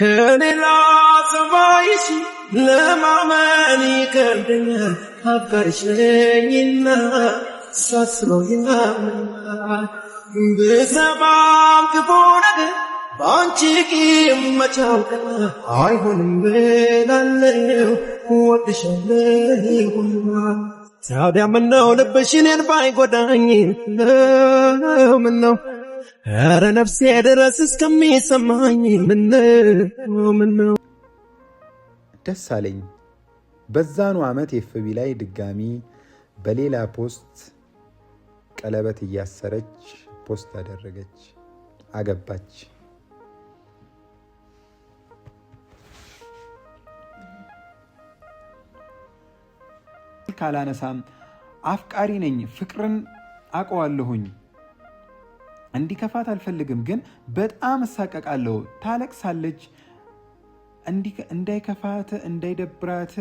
ከሌላ ሰማይሽ ለማመን ይከብደኛል አፈርሽኝና ሳስበው ይናምናል ብሰማም ክፉ ነገር ባንቺ ቂም መቻውቀና አይሆንም ብላለሁ ወድሻለሁና ታዲያ ምነው ልብሽ እኔን ባይጎዳኝ ምነው ኧረ ነፍሴ ድረስ እስከሚሰማኝ ምነው ደስ አለኝ። በዛኑ ዓመት ኤፍቢ ላይ ድጋሚ በሌላ ፖስት ቀለበት እያሰረች ፖስት አደረገች፣ አገባች። ካላነሳም አፍቃሪ ነኝ፣ ፍቅርን አውቀዋለሁኝ፣ እንዲከፋት አልፈልግም፣ ግን በጣም እሳቀቃለሁ። ታለቅሳለች፣ እንዳይከፋት እንዳይደብራት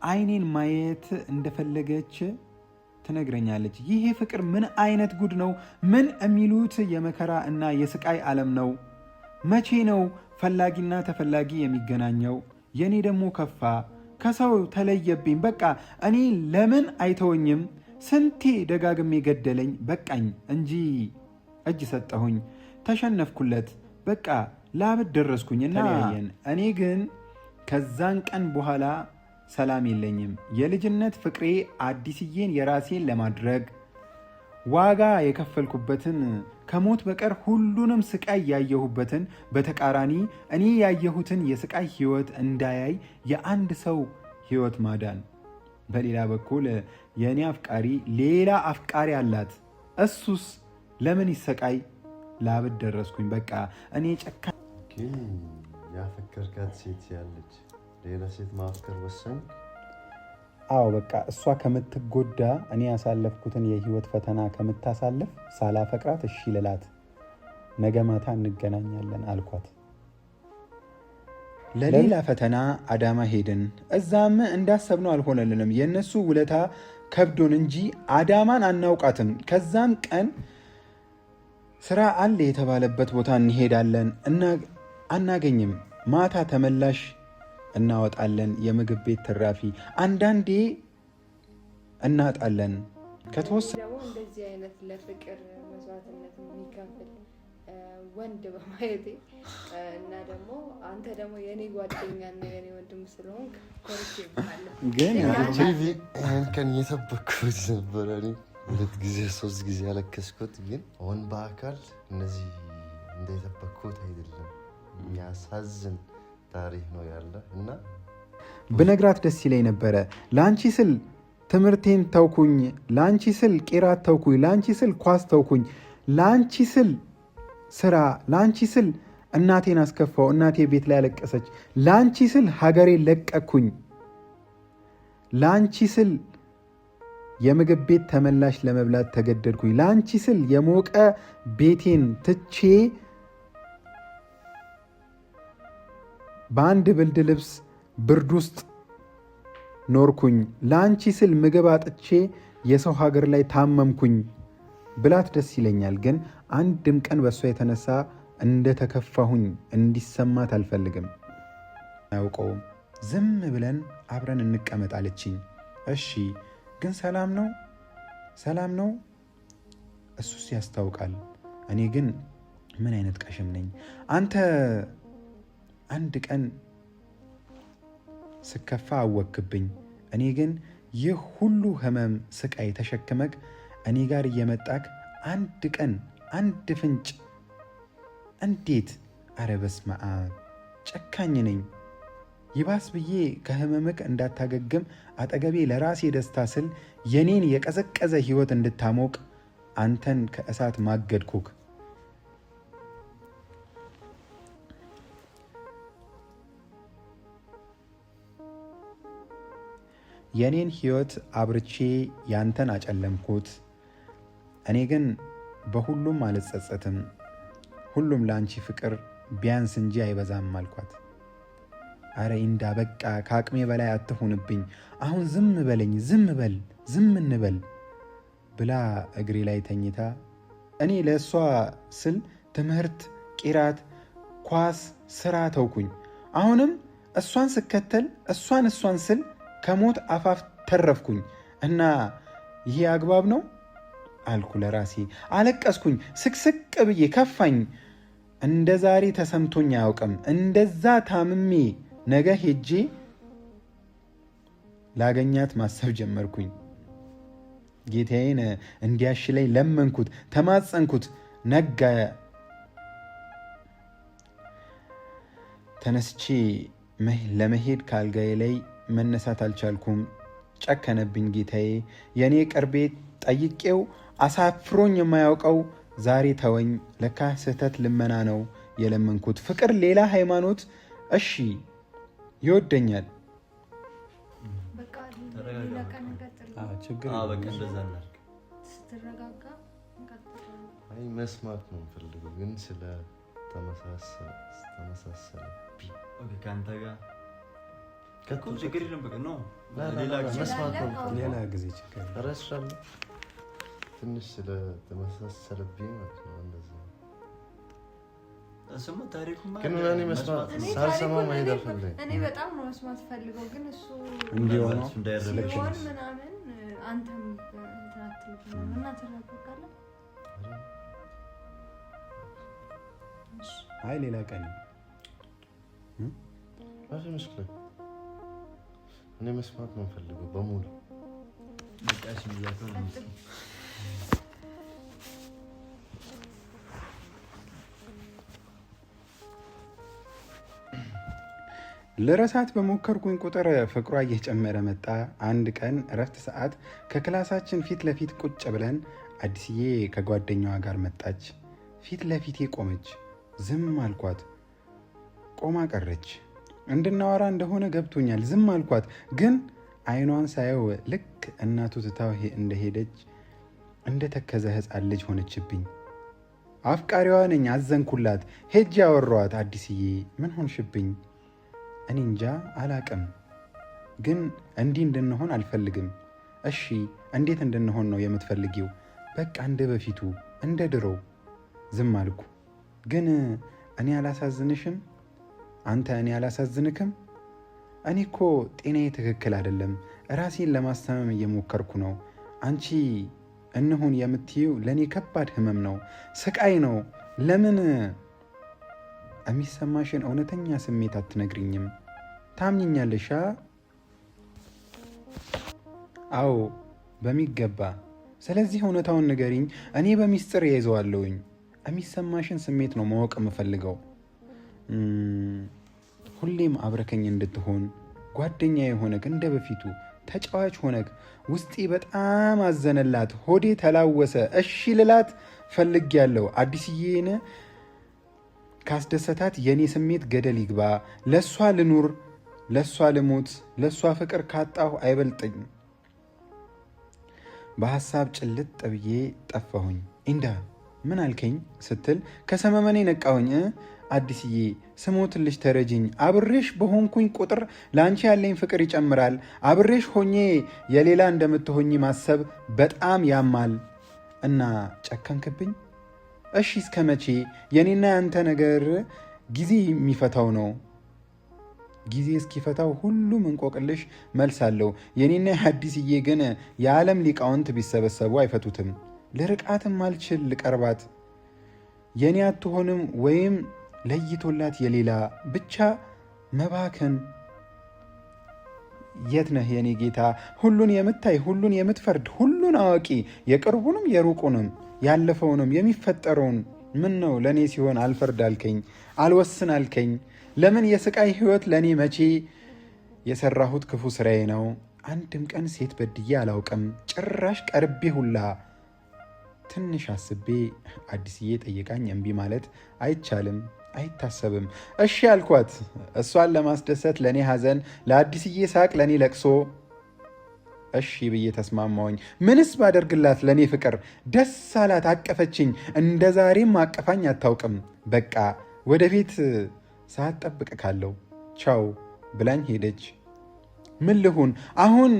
አይኔን ማየት እንደፈለገች ትነግረኛለች። ይሄ ፍቅር ምን አይነት ጉድ ነው? ምን የሚሉት የመከራ እና የስቃይ ዓለም ነው። መቼ ነው ፈላጊና ተፈላጊ የሚገናኘው? የኔ ደግሞ ከፋ፣ ከሰው ተለየብኝ። በቃ እኔ ለምን አይተወኝም? ስንቴ ደጋግሜ ገደለኝ። በቃኝ እንጂ እጅ ሰጠሁኝ፣ ተሸነፍኩለት። በቃ ላብድ ደረስኩኝና ተለያየን። እኔ ግን ከዛን ቀን በኋላ ሰላም የለኝም። የልጅነት ፍቅሬ አዲስዬን የራሴን ለማድረግ ዋጋ የከፈልኩበትን ከሞት በቀር ሁሉንም ስቃይ ያየሁበትን በተቃራኒ እኔ ያየሁትን የስቃይ ህይወት እንዳያይ የአንድ ሰው ህይወት ማዳን። በሌላ በኩል የእኔ አፍቃሪ ሌላ አፍቃሪ አላት። እሱስ ለምን ይሰቃይ? ላብድ ደረስኩኝ። በቃ እኔ ጨካ ግን ያፈከርካት ሴት ያለች ሌላ ሴት ማፍቀር ወሰን? አዎ በቃ እሷ ከምትጎዳ እኔ ያሳለፍኩትን የህይወት ፈተና ከምታሳልፍ ሳላፈቅራት እሺ ልላት፣ ነገ ማታ እንገናኛለን አልኳት። ለሌላ ፈተና አዳማ ሄድን። እዛም እንዳሰብነው አልሆነልንም። የእነሱ ውለታ ከብዶን እንጂ አዳማን አናውቃትም። ከዛም ቀን ስራ አለ የተባለበት ቦታ እንሄዳለን፣ አናገኝም። ማታ ተመላሽ እናወጣለን፣ የምግብ ቤት ትራፊ አንዳንዴ እናጣለን። ከተወሰነ ደግሞ እንደዚህ አይነት ለፍቅር መስዋዕትነት የሚከፍል ወንድ በማየቴ እና ደግሞ አንተ ደግሞ የኔ ጓደኛና የኔ ወንድም ስለሆንክ ኮርቼ ይባላል። ግን ከን እየጠበኩት ነበረ። ሁለት ጊዜ ሶስት ጊዜ ያለከስኩት፣ ግን አሁን በአካል እነዚህ እንደጠበኩት አይደለም። የሚያሳዝን ታሪክ ነው ያለ እና ብነግራት ደስ ይለኝ ነበረ። ላንቺ ስል ትምህርቴን ተውኩኝ፣ ላንቺ ስል ቄራት ተውኩኝ፣ ላንቺ ስል ኳስ ተውኩኝ፣ ላንቺ ስል ስራ፣ ላንቺ ስል እናቴን አስከፋው፣ እናቴ ቤት ላይ ያለቀሰች፣ ላንቺ ስል ሀገሬን ለቀኩኝ፣ ላንቺ ስል የምግብ ቤት ተመላሽ ለመብላት ተገደድኩኝ፣ ላንቺ ስል የሞቀ ቤቴን ትቼ በአንድ ብልድ ልብስ ብርድ ውስጥ ኖርኩኝ፣ ላንቺ ስል ምግብ አጥቼ የሰው ሀገር ላይ ታመምኩኝ ብላት ደስ ይለኛል። ግን አንድም ቀን በእሷ የተነሳ እንደተከፋሁኝ እንዲሰማት አልፈልግም። አያውቀውም። ዝም ብለን አብረን እንቀመጥ አለችኝ። እሺ ግን ሰላም ነው? እሱስ ያስታውቃል። እኔ ግን ምን አይነት ቀሽም ነኝ? አንተ አንድ ቀን ስከፋ አወክብኝ። እኔ ግን ይህ ሁሉ ህመም ስቃይ ተሸክመክ እኔ ጋር እየመጣክ አንድ ቀን አንድ ፍንጭ እንዴት? አረ በስመ አብ ጨካኝ ነኝ። ይባስ ብዬ ከህመምክ እንዳታገግም አጠገቤ ለራሴ ደስታ ስል የኔን የቀዘቀዘ ህይወት እንድታሞቅ አንተን ከእሳት ማገድኩክ። የኔን ህይወት አብርቼ ያንተን አጨለምኩት። እኔ ግን በሁሉም አልጸጸትም። ሁሉም ለአንቺ ፍቅር ቢያንስ እንጂ አይበዛም አልኳት። አረ ኢንዳ በቃ ከአቅሜ በላይ አትሁንብኝ። አሁን ዝም በለኝ፣ ዝም እንበል ብላ እግሬ ላይ ተኝታ እኔ ለእሷ ስል ትምህርት፣ ቂራት፣ ኳስ፣ ስራ ተውኩኝ። አሁንም እሷን ስከተል እሷን ስል ከሞት አፋፍ ተረፍኩኝ እና ይሄ አግባብ ነው አልኩ ለራሴ። አለቀስኩኝ ስቅስቅ ብዬ ከፋኝ። እንደ ዛሬ ተሰምቶኝ አያውቅም። እንደዛ ታምሜ ነገ ሄጄ ላገኛት ማሰብ ጀመርኩኝ። ጌታዬን እንዲያሽለኝ ለመንኩት፣ ተማጸንኩት። ነጋ። ተነስቼ ለመሄድ ካልጋዬ ላይ መነሳት አልቻልኩም። ጨከነብኝ ጌታዬ። የእኔ ቅርቤ ጠይቄው አሳፍሮኝ የማያውቀው ዛሬ ተወኝ። ለካ ስህተት ልመና ነው የለመንኩት። ፍቅር ሌላ ሃይማኖት፣ እሺ ይወደኛል። መስማት ነው የምፈልገው ግን ስለተመሳሰለብኝ ከአንተ ጋር ችግር የለም። በቃ ነው ሌላ ጊዜ ችግር እረሳለሁ። ትንሽ ስለተመሳሰለብኝ ማለት ነው እንደዛ። እሱማ ታሪኩማ ግን እኔ መስማት ሳልሰማው ማሄድ አልፈልግም። እኔ በጣም ነው መስማት ፈልገው ግን እሱ እንዲሆን ምናምን አንተም እና ተረጋጋለህ። አይ ሌላ ቀን መስሎኝ እኔ መስማት ነው ፈልገው በሙሉ በቃሽ ብያለሁ። ለረሳት በሞከርኩኝ ቁጥር ፍቅሯ እየጨመረ መጣ። አንድ ቀን እረፍት ሰዓት ከክላሳችን ፊት ለፊት ቁጭ ብለን አዲስዬ ከጓደኛዋ ጋር መጣች። ፊት ለፊቴ ቆመች። ዝም አልኳት። ቆማ ቀረች። እንድናወራ እንደሆነ ገብቶኛል። ዝም አልኳት። ግን አይኗን ሳየው ልክ እናቱ ትታው እንደሄደች እንደተከዘ ሕፃን ልጅ ሆነችብኝ። አፍቃሪዋ ነኝ፣ አዘንኩላት። ሄጄ ያወራኋት አዲስዬ ምን ሆንሽብኝ? እኔ እንጃ አላቅም፣ ግን እንዲህ እንድንሆን አልፈልግም። እሺ እንዴት እንድንሆን ነው የምትፈልጊው? በቃ እንደ በፊቱ እንደ ድሮው። ዝም አልኩ። ግን እኔ አላሳዝንሽም? አንተ እኔ አላሳዝንክም? እኔ እኮ ጤናዬ ትክክል አይደለም። ራሴን ለማስታመም እየሞከርኩ ነው። አንቺ እንሁን የምትይው ለእኔ ከባድ ህመም ነው፣ ስቃይ ነው። ለምን የሚሰማሽን እውነተኛ ስሜት አትነግሪኝም? ታምኝኛለሻ? አዎ በሚገባ። ስለዚህ እውነታውን ንገሪኝ፣ እኔ በሚስጥር ይዘዋለሁኝ። የሚሰማሽን ስሜት ነው ማወቅ የምፈልገው። ሁሌም አብረከኝ እንድትሆን ጓደኛ የሆነክ እንደ በፊቱ ተጫዋች ሆነክ። ውስጤ በጣም አዘነላት፣ ሆዴ ተላወሰ። እሺ ልላት ፈልጌያለሁ። አዲስዬን ካስደሰታት የኔ ስሜት ገደል ይግባ። ለሷ ልኑር፣ ለሷ ልሙት፣ ለሷ ፍቅር ካጣሁ አይበልጥኝ። በሐሳብ ጭልጥ ብዬ ጠፋሁኝ። ኢንዳ ምን አልከኝ ስትል ከሰመመኔ ነቃሁኝ። አዲስዬ ስሞትልሽ ተረጅኝ። አብሬሽ በሆንኩኝ ቁጥር ለአንቺ ያለኝ ፍቅር ይጨምራል። አብሬሽ ሆኜ የሌላ እንደምትሆኝ ማሰብ በጣም ያማል። እና ጨከንክብኝ? እሺ እስከ መቼ? የኔና ያንተ ነገር ጊዜ የሚፈታው ነው። ጊዜ እስኪፈታው ሁሉም እንቆቅልሽ መልስ አለው። የኔና የአዲስዬ ግን የዓለም ሊቃውንት ቢሰበሰቡ አይፈቱትም። ልርቃትም አልችል ልቀርባት። የኔ አትሆንም ወይም ለይቶላት የሌላ ብቻ መባከን። የት ነህ የኔ ጌታ? ሁሉን የምታይ፣ ሁሉን የምትፈርድ፣ ሁሉን አዋቂ፣ የቅርቡንም የሩቁንም ያለፈውንም የሚፈጠረውን ምን ነው ለእኔ ሲሆን አልፈርድ አልከኝ፣ አልወስን አልከኝ? ለምን የስቃይ ህይወት ለእኔ መቼ? የሰራሁት ክፉ ስራዬ ነው። አንድም ቀን ሴት በድዬ አላውቅም፣ ጭራሽ ቀርቤ ሁላ። ትንሽ አስቤ አዲስዬ ጠየቃኝ። እምቢ ማለት አይቻልም፣ አይታሰብም። እሺ አልኳት። እሷን ለማስደሰት ለእኔ ሐዘን፣ ለአዲስዬ ሳቅ፣ ለእኔ ለቅሶ። እሺ ብዬ ተስማማውኝ። ምንስ ባደርግላት ለእኔ ፍቅር? ደስ አላት፣ አቀፈችኝ። እንደ ዛሬም አቀፋኝ አታውቅም። በቃ ወደፊት ሳትጠብቅ ካለው ቻው ብላኝ ሄደች። ምን ልሁን አሁን?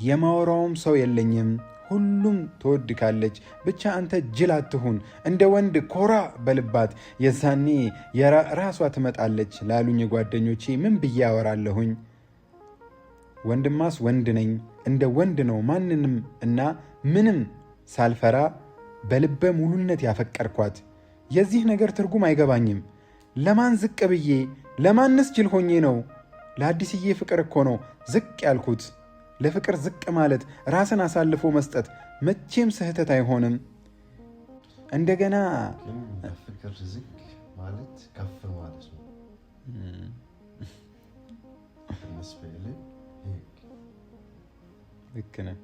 የማወራውም ሰው የለኝም። ሁሉም ትወድካለች። ብቻ አንተ ጅል አትሁን፣ እንደ ወንድ ኮራ በልባት፣ የዛኔ ራሷ ትመጣለች ላሉኝ ጓደኞቼ ምን ብዬ አወራለሁኝ? ወንድማስ ወንድ ነኝ፣ እንደ ወንድ ነው ማንንም እና ምንም ሳልፈራ በልበ ሙሉነት ያፈቀርኳት። የዚህ ነገር ትርጉም አይገባኝም። ለማን ዝቅ ብዬ ለማንስ ጅል ሆኜ ነው? ለአዲስዬ ፍቅር እኮ ነው ዝቅ ያልኩት። ለፍቅር ዝቅ ማለት ራስን አሳልፎ መስጠት መቼም ስህተት አይሆንም። እንደገና ፍቅር ዝቅ ማለት ከፍ ማለት ነው። ልክ ነህ።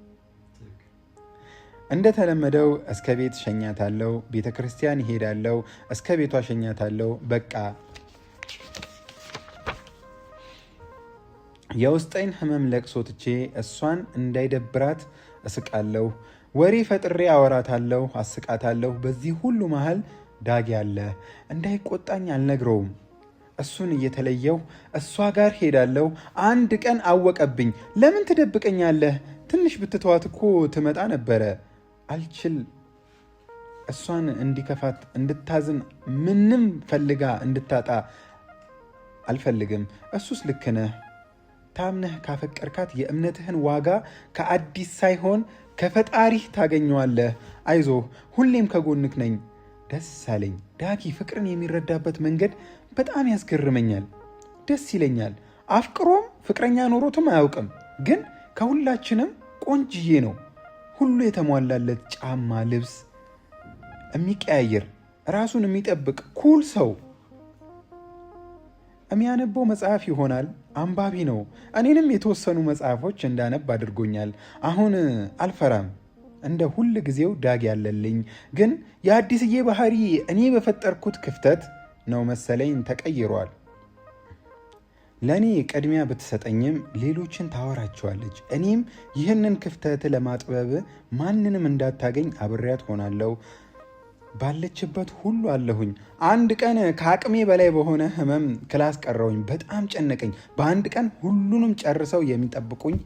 እንደተለመደው እስከ ቤት ሸኛታለሁ፣ ቤተ ክርስቲያን ይሄዳለሁ፣ እስከ ቤቷ ሸኛታለሁ። በቃ የውስጤን ህመም ለቅሶ ትቼ እሷን እንዳይደብራት እስቃለሁ። ወሬ ፈጥሬ አወራታለሁ፣ አስቃታለሁ። በዚህ ሁሉ መሃል ዳጊ አለ። እንዳይቆጣኝ አልነግረውም። እሱን እየተለየው እሷ ጋር ሄዳለሁ። አንድ ቀን አወቀብኝ። ለምን ትደብቀኛለህ? ትንሽ ብትተዋት እኮ ትመጣ ነበረ። አልችል እሷን እንዲከፋት እንድታዝን ምንም ፈልጋ እንድታጣ አልፈልግም። እሱስ ልክ ነህ። ታምነህ ካፈቀርካት የእምነትህን ዋጋ ከአዲስ ሳይሆን ከፈጣሪህ ታገኘዋለህ። አይዞህ፣ ሁሌም ከጎንክ ነኝ። ደስ አለኝ። ዳጊ ፍቅርን የሚረዳበት መንገድ በጣም ያስገርመኛል፣ ደስ ይለኛል። አፍቅሮም ፍቅረኛ ኖሮትም አያውቅም፣ ግን ከሁላችንም ቆንጅዬ ነው። ሁሉ የተሟላለት ጫማ፣ ልብስ የሚቀያየር፣ ራሱን የሚጠብቅ ኩል ሰው። የሚያነበው መጽሐፍ ይሆናል፣ አንባቢ ነው። እኔንም የተወሰኑ መጽሐፎች እንዳነብ አድርጎኛል። አሁን አልፈራም። እንደ ሁል ጊዜው ዳጊ ያለልኝ። ግን የአዲስዬ ባህሪ እኔ በፈጠርኩት ክፍተት ነው መሰለኝ ተቀይሯል። ለእኔ ቅድሚያ ብትሰጠኝም ሌሎችን ታወራቸዋለች። እኔም ይህንን ክፍተት ለማጥበብ ማንንም እንዳታገኝ አብሬያት ሆናለሁ። ባለችበት ሁሉ አለሁኝ። አንድ ቀን ከአቅሜ በላይ በሆነ ህመም ክላስ ቀረውኝ። በጣም ጨነቀኝ። በአንድ ቀን ሁሉንም ጨርሰው የሚጠብቁኝ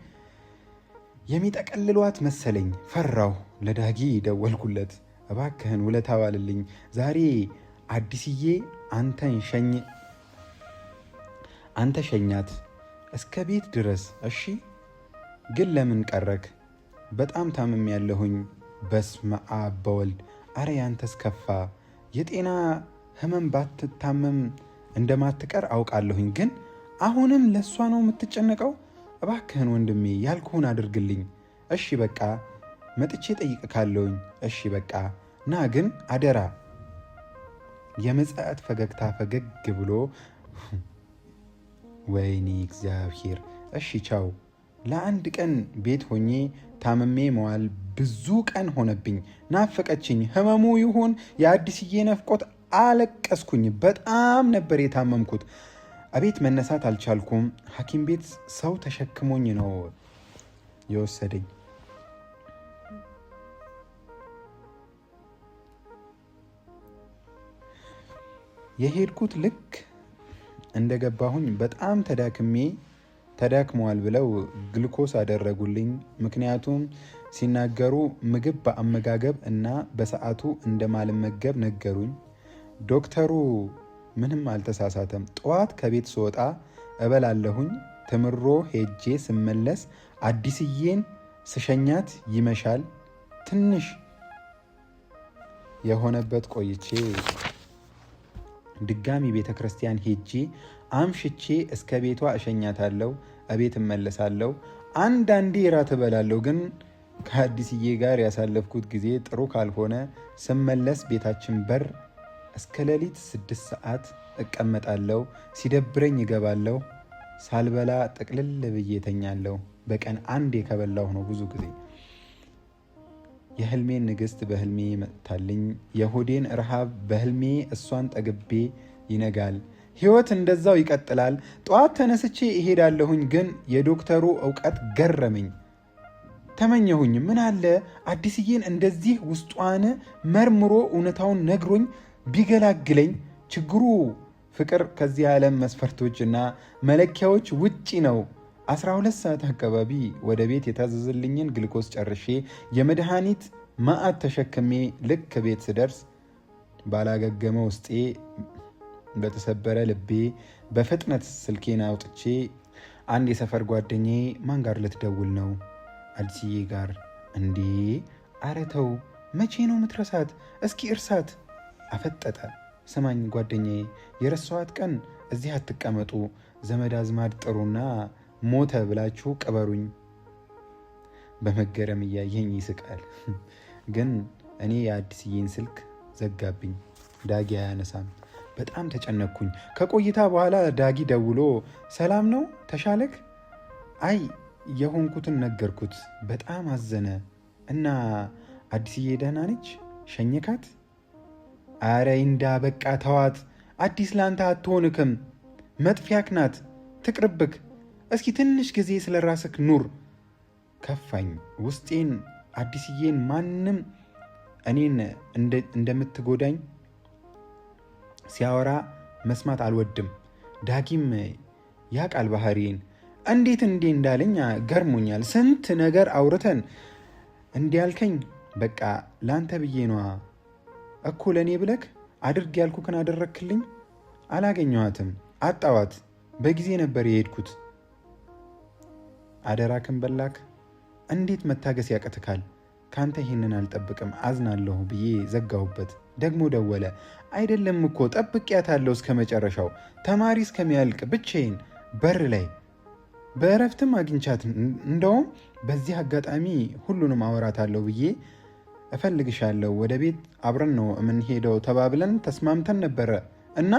የሚጠቀልሏት መሰለኝ። ፈራሁ። ለዳጊ ደወልኩለት። እባክህን ውለታ ዋልልኝ። ዛሬ አዲስዬ አንተ ሸኛት እስከ ቤት ድረስ እሺ? ግን ለምን ቀረክ? በጣም ታምም ያለሁኝ። በስመ አብ በወልድ። አረ ያንተስ ከፋ። የጤና ህመም ባትታመም እንደማትቀር አውቃለሁኝ። ግን አሁንም ለእሷ ነው የምትጨነቀው? እባክህን ወንድሜ ያልኩህን አድርግልኝ። እሺ በቃ መጥቼ ጠይቅካለሁኝ። እሺ በቃ ና፣ ግን አደራ። የመጽአት ፈገግታ ፈገግ ብሎ ወይኔ እግዚአብሔር። እሺ ቻው። ለአንድ ቀን ቤት ሆኜ ታምሜ መዋል ብዙ ቀን ሆነብኝ። ናፈቀችኝ። ህመሙ ይሁን የአዲስዬ ነፍቆት አለቀስኩኝ። በጣም ነበር የታመምኩት። አቤት መነሳት አልቻልኩም። ሐኪም ቤት ሰው ተሸክሞኝ ነው የወሰደኝ። የሄድኩት ልክ እንደገባሁኝ በጣም ተዳክመዋል ብለው ግልኮስ አደረጉልኝ። ምክንያቱም ሲናገሩ ምግብ በአመጋገብ እና በሰዓቱ እንደማልመገብ ነገሩኝ። ዶክተሩ ምንም አልተሳሳተም። ጠዋት ከቤት ስወጣ እበላለሁኝ። ትምሮ ሄጄ ስመለስ አዲስዬን ስሸኛት ይመሻል። ትንሽ የሆነበት ቆይቼ ድጋሚ ቤተ ክርስቲያን ሄጄ አምሽቼ እስከ ቤቷ እሸኛታለሁ። እቤት እመለሳለሁ። አንዳንዴ ራት እበላለሁ። ግን ከአዲስዬ ጋር ያሳለፍኩት ጊዜ ጥሩ ካልሆነ ስመለስ ቤታችን በር እስከ ሌሊት 6 ሰዓት እቀመጣለሁ። ሲደብረኝ እገባለሁ። ሳልበላ ጥቅልል ብዬ ተኛለሁ። በቀን አንዴ ከበላሁ ነው ብዙ ጊዜ። የህልሜን ንግሥት በህልሜ መጥታልኝ፣ የሆዴን ረሃብ በህልሜ እሷን ጠግቤ ይነጋል። ህይወት እንደዛው ይቀጥላል። ጠዋት ተነስቼ እሄዳለሁኝ። ግን የዶክተሩ እውቀት ገረመኝ። ተመኘሁኝ። ምን አለ አዲስዬን እንደዚህ ውስጧን መርምሮ እውነታውን ነግሮኝ ቢገላግለኝ። ችግሩ ፍቅር ከዚህ ዓለም መስፈርቶችና መለኪያዎች ውጪ ነው። 12 ሰዓት አካባቢ ወደ ቤት የታዘዘልኝን ግልኮስ ጨርሼ የመድኃኒት ማዕት ተሸክሜ ልክ ቤት ስደርስ ባላገገመ ውስጤ በተሰበረ ልቤ በፍጥነት ስልኬን አውጥቼ አንድ የሰፈር ጓደኛዬ ማን ጋር ልትደውል ነው? አዲስዬ ጋር። እንዴ ኧረ ተው፣ መቼ ነው ምትረሳት? እስኪ እርሳት። አፈጠጠ። ስማኝ ጓደኛዬ፣ የረሳኋት ቀን እዚህ አትቀመጡ፣ ዘመድ አዝማድ ጥሩና ሞተ ብላችሁ ቅበሩኝ። በመገረም እያየኝ ይስቃል። ግን እኔ የአዲስዬን ስልክ ዘጋብኝ። ዳጊ አያነሳም። በጣም ተጨነቅኩኝ። ከቆይታ በኋላ ዳጊ ደውሎ ሰላም ነው ተሻለክ? አይ የሆንኩትን ነገርኩት። በጣም አዘነ እና አዲስዬ ደህና ነች? ሸኘካት? አረ እንዳ በቃ ተዋት። አዲስ ላንተ አትሆንክም። መጥፊያክ ናት። ትቅርብክ። እስኪ ትንሽ ጊዜ ስለ ራስክ ኑር። ከፋኝ ውስጤን። አዲስዬን ማንም እኔን እንደምትጎዳኝ ሲያወራ መስማት አልወድም። ዳጊም ያቃል ባህሪን። እንዴት እንዳለኝ ገርሞኛል። ስንት ነገር አውርተን እንዲያልከኝ በቃ ላንተ ብዬ ነዋ እኮ። ለእኔ ብለክ አድርግ ያልኩክን አደረክልኝ። አላገኘኋትም፣ አጣዋት። በጊዜ ነበር የሄድኩት። አደራክን በላክ። እንዴት መታገስ ያቅትካል? ካንተ ይህንን አልጠብቅም፣ አዝናለሁ ብዬ ዘጋሁበት። ደግሞ ደወለ። አይደለም እኮ ጠብቂያታለሁ እስከ መጨረሻው፣ ተማሪ እስከሚያልቅ ብቻዬን በር ላይ በእረፍትም አግኝቻት። እንደውም በዚህ አጋጣሚ ሁሉንም አወራታለሁ ብዬ እፈልግሻለሁ፣ ወደ ቤት አብረን ነው የምንሄደው ተባብለን ተስማምተን ነበረ እና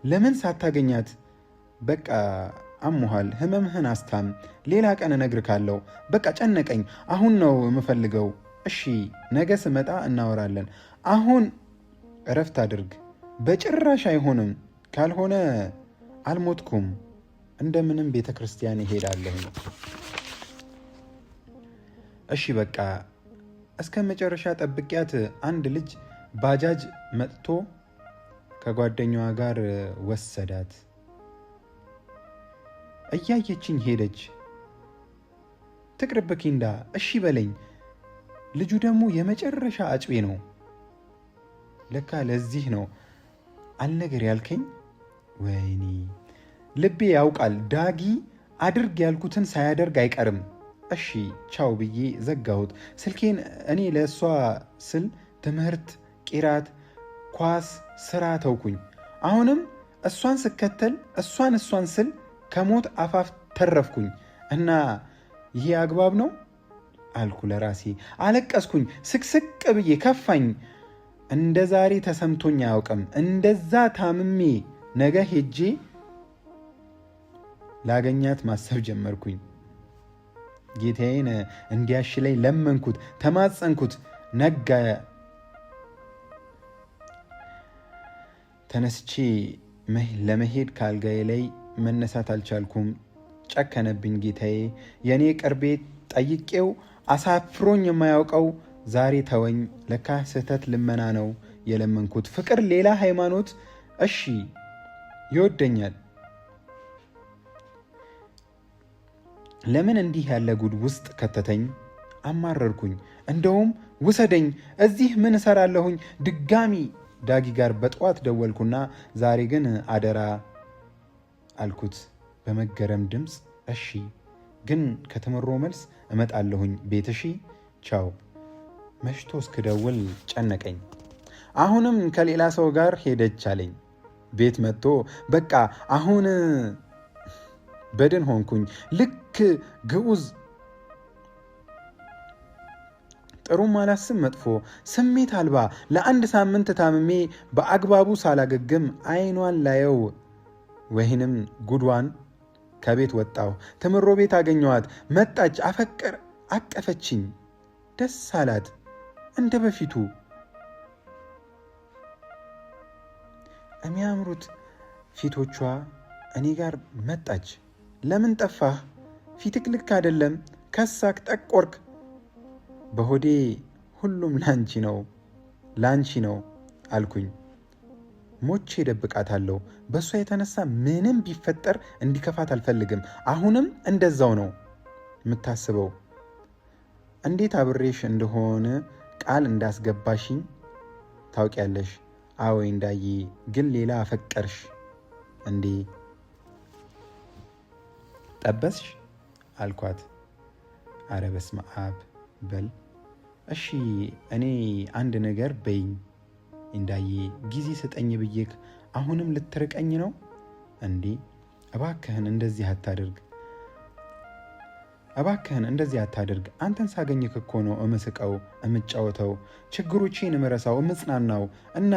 ለምን ሳታገኛት? በቃ አሞሃል፣ ህመምህን አስታም፣ ሌላ ቀን እነግርካለሁ። በቃ ጨነቀኝ፣ አሁን ነው የምፈልገው። እሺ ነገ ስመጣ እናወራለን። አሁን እረፍት አድርግ። በጭራሽ አይሆንም፣ ካልሆነ አልሞትኩም። እንደምንም ቤተ ክርስቲያን እሄዳለሁ። እሺ በቃ እስከ መጨረሻ ጠብቂያት። አንድ ልጅ ባጃጅ መጥቶ ከጓደኛዋ ጋር ወሰዳት። እያየችኝ ሄደች። ትቅርብ ኪንዳ፣ እሺ በለኝ። ልጁ ደግሞ የመጨረሻ አጭቤ ነው። ለካ ለዚህ ነው አልነገር ያልከኝ። ወይኔ ልቤ ያውቃል። ዳጊ አድርግ ያልኩትን ሳያደርግ አይቀርም። እሺ ቻው ብዬ ዘጋሁት ስልኬን። እኔ ለእሷ ስል ትምህርት፣ ቂራት፣ ኳስ፣ ስራ ተውኩኝ። አሁንም እሷን ስከተል እሷን ስል ከሞት አፋፍ ተረፍኩኝ። እና ይሄ አግባብ ነው አልኩ ለራሴ። አለቀስኩኝ ስቅስቅ ብዬ። ከፋኝ። እንደ ዛሬ ተሰምቶኝ አያውቅም። እንደዛ ታምሜ ነገ ሄጄ ላገኛት ማሰብ ጀመርኩኝ። ጌታዬን እንዲያሽለኝ ለመንኩት፣ ተማጸንኩት። ነጋ። ተነስቼ ለመሄድ ካልጋዬ ላይ መነሳት አልቻልኩም። ጨከነብኝ ጌታዬ። የእኔ ቅርቤ ጠይቄው አሳፍሮኝ የማያውቀው ዛሬ ተወኝ። ለካ ስህተት ልመና ነው የለመንኩት። ፍቅር ሌላ ሃይማኖት። እሺ ይወደኛል። ለምን እንዲህ ያለ ጉድ ውስጥ ከተተኝ? አማረርኩኝ። እንደውም ውሰደኝ፣ እዚህ ምን እሰራለሁኝ? ድጋሚ ዳጊ ጋር በጠዋት ደወልኩና ዛሬ ግን አደራ አልኩት በመገረም ድምፅ። እሺ ግን ከተመሮ መልስ እመጣለሁኝ ቤት። እሺ ቻው። መሽቶ እስክደውል ጨነቀኝ። አሁንም ከሌላ ሰው ጋር ሄደች አለኝ። ቤት መጥቶ በቃ አሁን በድን ሆንኩኝ። ልክ ግዑዝ። ጥሩም አላስብ መጥፎ ስሜት አልባ። ለአንድ ሳምንት ታምሜ በአግባቡ ሳላገግም አይኗን ላየው ወይንም ጉዷን ከቤት ወጣሁ። ትምሮ ቤት አገኘኋት። መጣች፣ አፈቀር አቀፈችኝ። ደስ አላት እንደ በፊቱ። የሚያምሩት ፊቶቿ እኔ ጋር መጣች። ለምን ጠፋህ? ፊትክ ልክ አይደለም፣ ከሳክ፣ ጠቆርክ። በሆዴ ሁሉም ላንቺ ነው አልኩኝ። ሞቼ ደብቃታለሁ። በእሷ የተነሳ ምንም ቢፈጠር እንዲከፋት አልፈልግም። አሁንም እንደዛው ነው የምታስበው። እንዴት አብሬሽ እንደሆነ ቃል እንዳስገባሽኝ ታውቂያለሽ። አዎ እንዳዬ፣ ግን ሌላ አፈቀርሽ እንዴ? ጠበስሽ አልኳት። አረ በስመ አብ በል እሺ። እኔ አንድ ነገር በይኝ እንዳዬ፣ ጊዜ ስጠኝ ብዬክ አሁንም ልትርቀኝ ነው እንዴ? እባክህን እንደዚህ አታድርግ፣ እባክህን እንደዚህ አታድርግ። አንተን ሳገኝክ እኮ ነው እምስቀው፣ እምጫወተው፣ ችግሮቼን እምረሳው፣ እምጽናናው። እና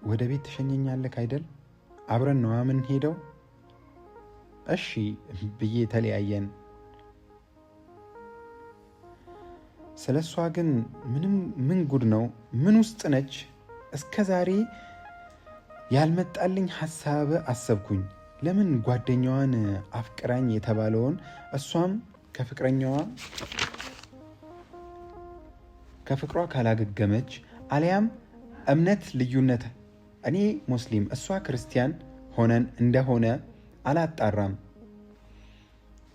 ወደ ቤት ትሸኘኛለክ አይደል? አብረን ነዋ ምን ሄደው። እሺ ብዬ ተለያየን። ስለ እሷ ግን ምን ጉድ ነው? ምን ውስጥ ነች? እስከ ዛሬ ያልመጣልኝ ሀሳብ አሰብኩኝ። ለምን ጓደኛዋን አፍቅራኝ የተባለውን እሷም ከፍቅሯ ካላገገመች አሊያም እምነት ልዩነት፣ እኔ ሙስሊም እሷ ክርስቲያን ሆነን እንደሆነ አላጣራም።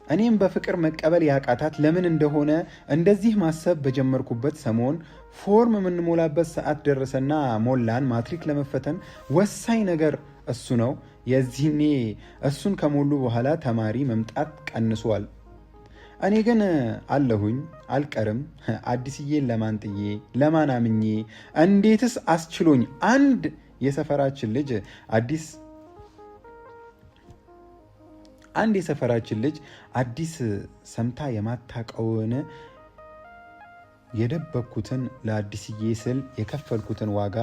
እኔም በፍቅር መቀበል ያቃታት ለምን እንደሆነ እንደዚህ ማሰብ በጀመርኩበት ሰሞን ፎርም የምንሞላበት ሰዓት ደረሰና ሞላን። ማትሪክ ለመፈተን ወሳኝ ነገር እሱ ነው። የዚህኔ እሱን ከሞሉ በኋላ ተማሪ መምጣት ቀንሷል። እኔ ግን አለሁኝ አልቀርም። አዲስዬን ለማን ጥዬ ለማን አምኜ እንዴትስ አስችሎኝ አንድ የሰፈራችን ልጅ አዲስ ሰምታ የማታቀውን የደበኩትን ለአዲስዬ ስል የከፈልኩትን ዋጋ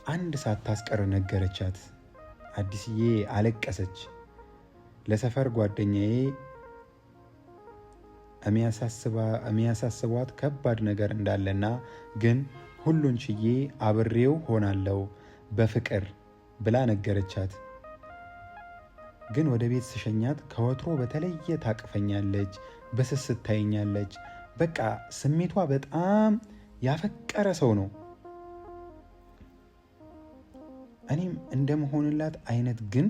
አንድ ሳታስቀር ነገረቻት። አዲስዬ አለቀሰች። ለሰፈር ጓደኛዬ የሚያሳስቧት ከባድ ነገር እንዳለና ግን ሁሉን ችዬ አብሬው ሆናለሁ በፍቅር ብላ ነገረቻት። ግን ወደ ቤት ስሸኛት ከወትሮ በተለየ ታቅፈኛለች፣ በስስት ታየኛለች። በቃ ስሜቷ በጣም ያፈቀረ ሰው ነው። እኔም እንደመሆንላት አይነት ግን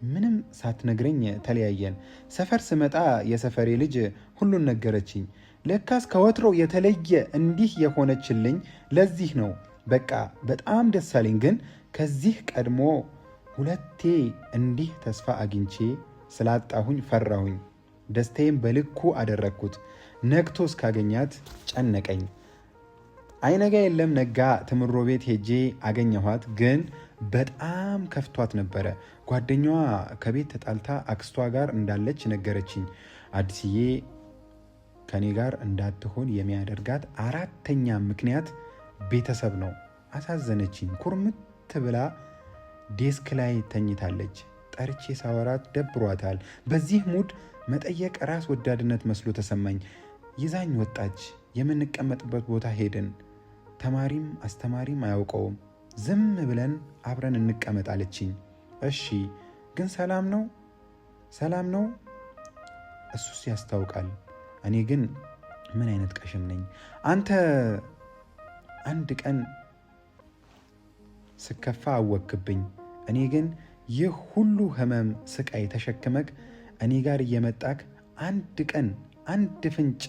ምንም ሳትነግረኝ ተለያየን። ሰፈር ስመጣ የሰፈሬ ልጅ ሁሉን ነገረችኝ። ለካስ ከወትሮ የተለየ እንዲህ የሆነችልኝ ለዚህ ነው። በቃ በጣም ደስ አለኝ። ግን ከዚህ ቀድሞ ሁለቴ እንዲህ ተስፋ አግኝቼ ስላጣሁኝ ፈራሁኝ። ደስታዬም በልኩ አደረግኩት። ነግቶ እስካገኛት ጨነቀኝ። አይነጋ የለም ነጋ። ትምሮ ቤት ሄጄ አገኘኋት። ግን በጣም ከፍቷት ነበረ። ጓደኛዋ ከቤት ተጣልታ አክስቷ ጋር እንዳለች ነገረችኝ። አዲስዬ ከኔ ጋር እንዳትሆን የሚያደርጋት አራተኛ ምክንያት ቤተሰብ ነው። አሳዘነችኝ። ኩርምት ብላ ዴስክ ላይ ተኝታለች። ጠርቼ ሳወራት ደብሯታል። በዚህ ሙድ መጠየቅ ራስ ወዳድነት መስሎ ተሰማኝ። ይዛኝ ወጣች። የምንቀመጥበት ቦታ ሄድን። ተማሪም አስተማሪም አያውቀውም። ዝም ብለን አብረን እንቀመጥ አለችኝ። እሺ ግን ሰላም ነው? እሱስ ያስታውቃል። እኔ ግን ምን አይነት ቀሽም ነኝ? አንተ አንድ ቀን ስከፋ አወክብኝ። እኔ ግን ይህ ሁሉ ህመም ስቃይ ተሸክመክ እኔ ጋር እየመጣክ አንድ ቀን አንድ ፍንጭ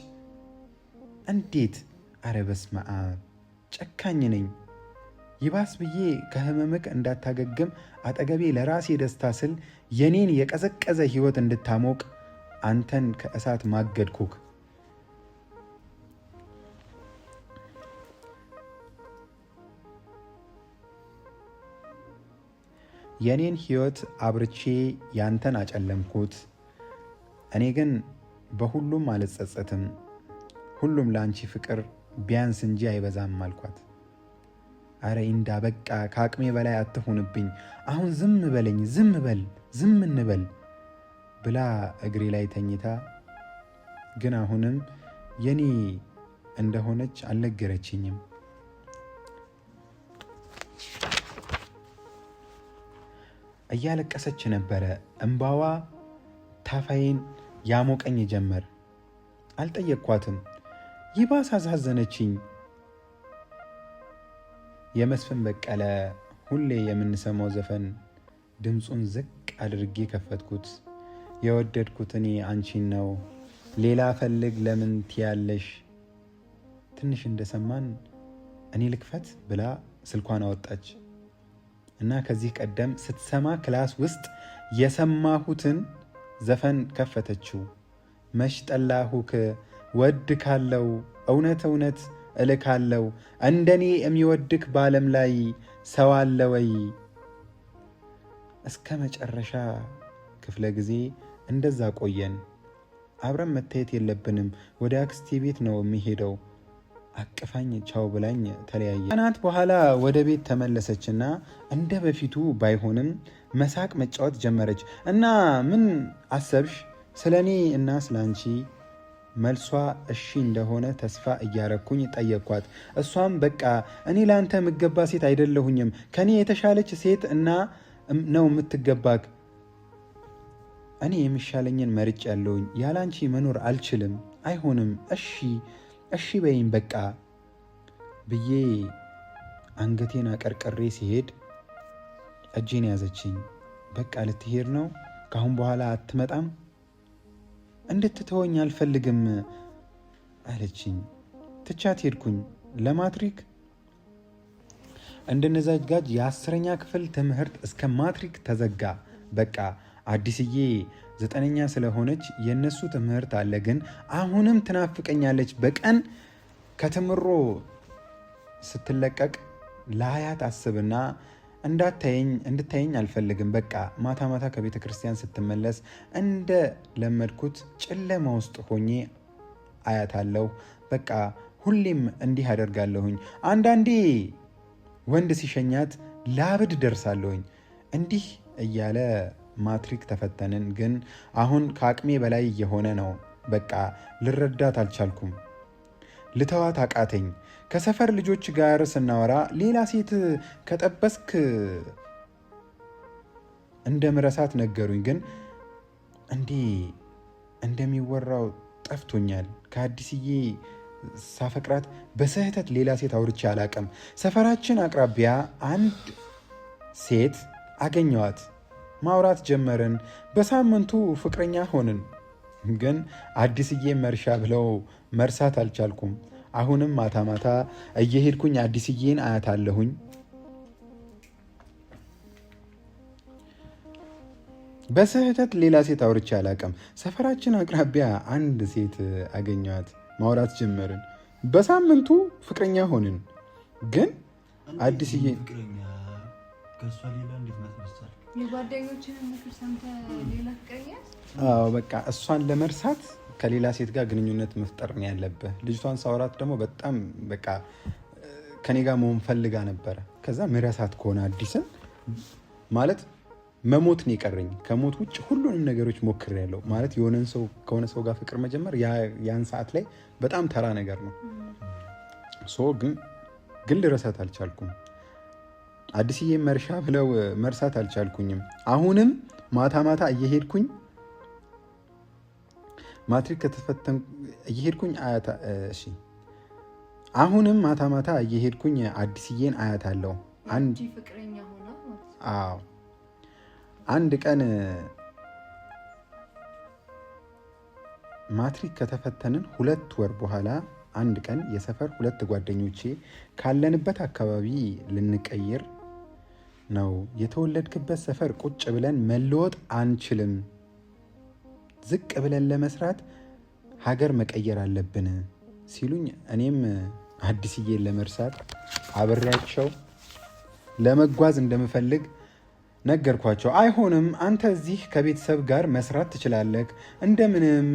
እንዴት? አረ በስመ አብ ጨካኝ ነኝ። ይባስ ብዬ ከህመምክ እንዳታገግም አጠገቤ ለራሴ ደስታ ስል የኔን የቀዘቀዘ ህይወት እንድታሞቅ አንተን ከእሳት ማገድኩክ። የኔን ህይወት አብርቼ ያንተን አጨለምኩት። እኔ ግን በሁሉም አልጸጸትም። ሁሉም ለአንቺ ፍቅር ቢያንስ እንጂ አይበዛም አልኳት። አረ ኢንዳ በቃ ከአቅሜ በላይ አትሆንብኝ። አሁን ዝም በለኝ፣ ዝም እንበል ብላ እግሬ ላይ ተኝታ ግን አሁንም የኔ እንደሆነች አልነገረችኝም። እያለቀሰች ነበረ። እንባዋ ታፋዬን ያሞቀኝ ጀመር። አልጠየቅኳትም። ይባስ አሳዘነችኝ። የመስፍን በቀለ ሁሌ የምንሰማው ዘፈን ድምፁን ዝቅ አድርጌ ከፈትኩት። የወደድኩት እኔ አንቺን ነው ሌላ ፈልግ ለምን ትያለሽ። ትንሽ እንደሰማን እኔ ልክፈት ብላ ስልኳን አወጣች እና ከዚህ ቀደም ስትሰማ ክላስ ውስጥ የሰማሁትን ዘፈን ከፈተችው። መሽ ጠላሁክ ወድ ካለው እውነት እውነት እልካለው እንደኔ የሚወድክ በዓለም ላይ ሰው አለ ወይ። እስከ መጨረሻ ክፍለ ጊዜ እንደዛ ቆየን። አብረን መታየት የለብንም ወደ አክስቴ ቤት ነው የሚሄደው። አቅፋኝ ቻው ብላኝ ተለያየ። ቀናት በኋላ ወደ ቤት ተመለሰችና እንደ በፊቱ ባይሆንም መሳቅ መጫወት ጀመረች እና ምን አሰብሽ ስለ እኔ እና ስለ አንቺ? መልሷ እሺ እንደሆነ ተስፋ እያረኩኝ ጠየቅኳት። እሷም በቃ እኔ ለአንተ የምገባ ሴት አይደለሁኝም፣ ከኔ የተሻለች ሴት እና ነው የምትገባክ። እኔ የሚሻለኝን መርጭ ያለውኝ ያላንቺ መኖር አልችልም፣ አይሆንም፣ እሺ በይኝ በቃ ብዬ አንገቴን አቀርቅሬ ሲሄድ እጄን ያዘችኝ። በቃ ልትሄድ ነው? ካሁን በኋላ አትመጣም? እንድትተወኝ አልፈልግም አለችኝ። ትቻት ሄድኩኝ። ለማትሪክ እንድንዘጋጅ የ10ኛ ክፍል ትምህርት እስከ ማትሪክ ተዘጋ። በቃ አዲስዬ 9ኛ ስለሆነች የነሱ ትምህርት አለ፣ ግን አሁንም ትናፍቀኛለች። በቀን ከትምሮ ስትለቀቅ ለሀያት አስብና እንድታየኝ አልፈልግም። በቃ ማታ ማታ ከቤተ ክርስቲያን ስትመለስ እንደ ለመድኩት ጨለማ ውስጥ ሆኜ አያታለሁ። በቃ ሁሌም እንዲህ አደርጋለሁኝ። አንዳንዴ ወንድ ሲሸኛት ላብድ ደርሳለሁኝ። እንዲህ እያለ ማትሪክ ተፈተንን። ግን አሁን ከአቅሜ በላይ የሆነ ነው። በቃ ልረዳት አልቻልኩም። ልተዋት አቃተኝ። ከሰፈር ልጆች ጋር ስናወራ ሌላ ሴት ከጠበስክ እንደ ምረሳት ነገሩኝ። ግን እንዲህ እንደሚወራው ጠፍቶኛል። ከአዲስዬ ሳፈቅራት በስህተት ሌላ ሴት አውርቼ አላቅም። ሰፈራችን አቅራቢያ አንድ ሴት አገኘዋት። ማውራት ጀመርን። በሳምንቱ ፍቅረኛ ሆንን። ግን አዲስዬ መርሻ ብለው መርሳት አልቻልኩም። አሁንም ማታ ማታ እየሄድኩኝ አዲስዬን አያታለሁኝ። በስህተት ሌላ ሴት አውርቼ አላቅም። ሰፈራችን አቅራቢያ አንድ ሴት አገኘዋት። ማውራት ጀመርን። በሳምንቱ ፍቅረኛ ሆንን። ግን አዲስዬ ከእሷ ሌላ እንዴት ማስመሰል? የጓደኞችን ምክር ሰምተህ ሌላ ፍቅረኛ? አዎ በቃ እሷን ለመርሳት ከሌላ ሴት ጋር ግንኙነት መፍጠር ነው ያለብህ። ልጅቷን ሳወራት ደግሞ በጣም በቃ ከኔ ጋር መሆን ፈልጋ ነበረ። ከዛ ምረሳት ከሆነ አዲስን ማለት መሞት ነው የቀረኝ። ከሞት ውጭ ሁሉንም ነገሮች ሞክሬያለሁ። ማለት ከሆነ ሰው ጋር ፍቅር መጀመር ያን ሰዓት ላይ በጣም ተራ ነገር ነው። ግን ልረሳት አልቻልኩም። አዲስዬ መርሻ ብለው መርሳት አልቻልኩኝም። አሁንም ማታ ማታ እየሄድኩኝ ማትሪክ ከተፈተን እየሄድኩኝ አሁንም ማታ ማታ እየሄድኩኝ አዲስዬን አያታለሁ። ፍቅረኛ ሆና? አዎ። አንድ ቀን ማትሪክ ከተፈተንን 2 ወር በኋላ አንድ ቀን የሰፈር 2 ጓደኞቼ ካለንበት አካባቢ ልንቀይር ነው፣ የተወለድክበት ሰፈር ቁጭ ብለን መለወጥ አንችልም፣ ዝቅ ብለን ለመስራት ሀገር መቀየር አለብን ሲሉኝ እኔም አዲስዬን ለመርሳት አብሬያቸው ለመጓዝ እንደምፈልግ ነገርኳቸው። አይሆንም፣ አንተ እዚህ ከቤተሰብ ጋር መስራት ትችላለህ። እንደምንም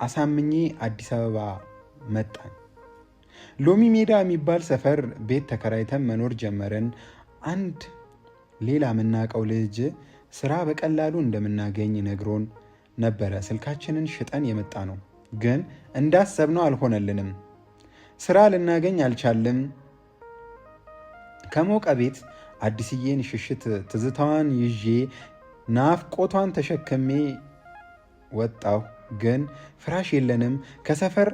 አሳምኜ አዲስ አበባ መጣን። ሎሚ ሜዳ የሚባል ሰፈር ቤት ተከራይተን መኖር ጀመርን። አንድ ሌላ የምናውቀው ልጅ ስራ በቀላሉ እንደምናገኝ ነግሮን ነበረ። ስልካችንን ሽጠን የመጣ ነው፣ ግን እንዳሰብነው አልሆነልንም። ስራ ልናገኝ አልቻልም። ከሞቀ ቤት አዲስዬን ሽሽት ትዝታዋን ይዤ ናፍቆቷን ተሸክሜ ወጣሁ። ግን ፍራሽ የለንም። ከሰፈር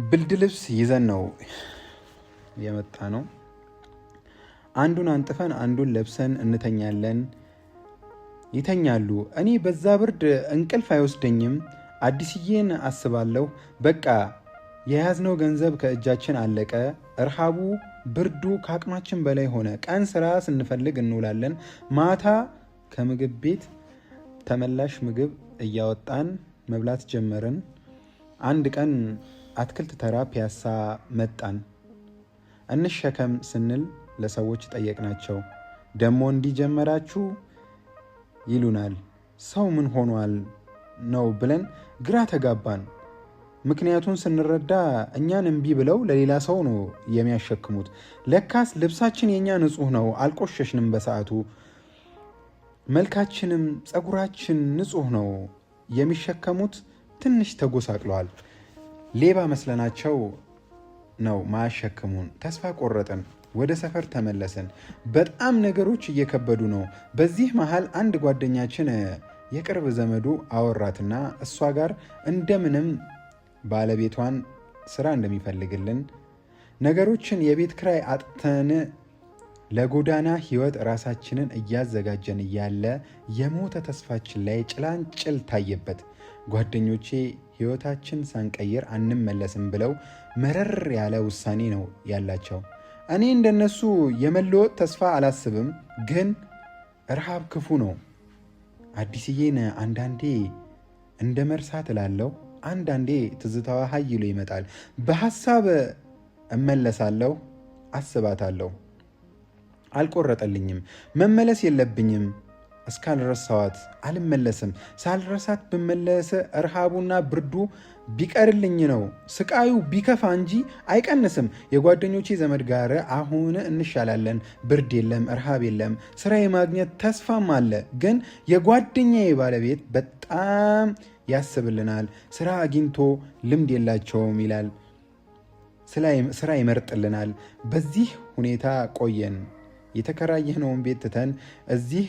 ብልድ ልብስ ይዘን ነው የመጣ ነው። አንዱን አንጥፈን አንዱን ለብሰን እንተኛለን። ይተኛሉ። እኔ በዛ ብርድ እንቅልፍ አይወስደኝም። አዲስዬን አስባለሁ። በቃ የያዝነው ገንዘብ ከእጃችን አለቀ። እርሃቡ ብርዱ ከአቅማችን በላይ ሆነ። ቀን ስራ ስንፈልግ እንውላለን። ማታ ከምግብ ቤት ተመላሽ ምግብ እያወጣን መብላት ጀመርን። አንድ ቀን አትክልት ተራ ፒያሳ መጣን። እንሸከም ስንል ለሰዎች ጠየቅናቸው። ደሞ እንዲጀመራችሁ ይሉናል። ሰው ምን ሆኗል ነው ብለን ግራ ተጋባን። ምክንያቱን ስንረዳ እኛን እምቢ ብለው ለሌላ ሰው ነው የሚያሸክሙት። ለካስ ልብሳችን የኛ ንጹህ ነው፣ አልቆሸሽንም በሰዓቱ። መልካችንም ፀጉራችን ንጹህ ነው። የሚሸከሙት ትንሽ ተጎሳቅለዋል። ሌባ መስለናቸው ነው ማያሸክሙን። ተስፋ ቆረጥን። ወደ ሰፈር ተመለስን። በጣም ነገሮች እየከበዱ ነው። በዚህ መሃል አንድ ጓደኛችን የቅርብ ዘመዱ አወራትና እሷ ጋር እንደምንም ባለቤቷን ስራ እንደሚፈልግልን ነገሮችን የቤት ክራይ አጥተን ለጎዳና ህይወት ራሳችንን እያዘጋጀን እያለ የሞተ ተስፋችን ላይ ጭላንጭል ታየበት። ጓደኞቼ ህይወታችን ሳንቀይር አንመለስም ብለው መረር ያለ ውሳኔ ነው ያላቸው። እኔ እንደነሱ የመለወጥ ተስፋ አላስብም፣ ግን ረሃብ ክፉ ነው። አዲስዬን አንዳንዴ እንደ መርሳት እላለሁ፣ አንዳንዴ ትዝታዋ ሀይሎ ይመጣል። በሀሳብ እመለሳለሁ፣ አስባታለሁ። አልቆረጠልኝም። መመለስ የለብኝም። እስካልረሳዋት አልመለስም። ሳልረሳት ብመለስ እርሃቡና ብርዱ ቢቀርልኝ ነው። ስቃዩ ቢከፋ እንጂ አይቀንስም። የጓደኞቼ ዘመድ ጋር አሁን እንሻላለን። ብርድ የለም፣ እርሃብ የለም፣ ስራ የማግኘት ተስፋም አለ። ግን የጓደኛዬ ባለቤት በጣም ያስብልናል። ስራ አግኝቶ ልምድ የላቸውም ይላል። ስራ ይመርጥልናል። በዚህ ሁኔታ ቆየን። የተከራየነውን ቤት ትተን እዚህ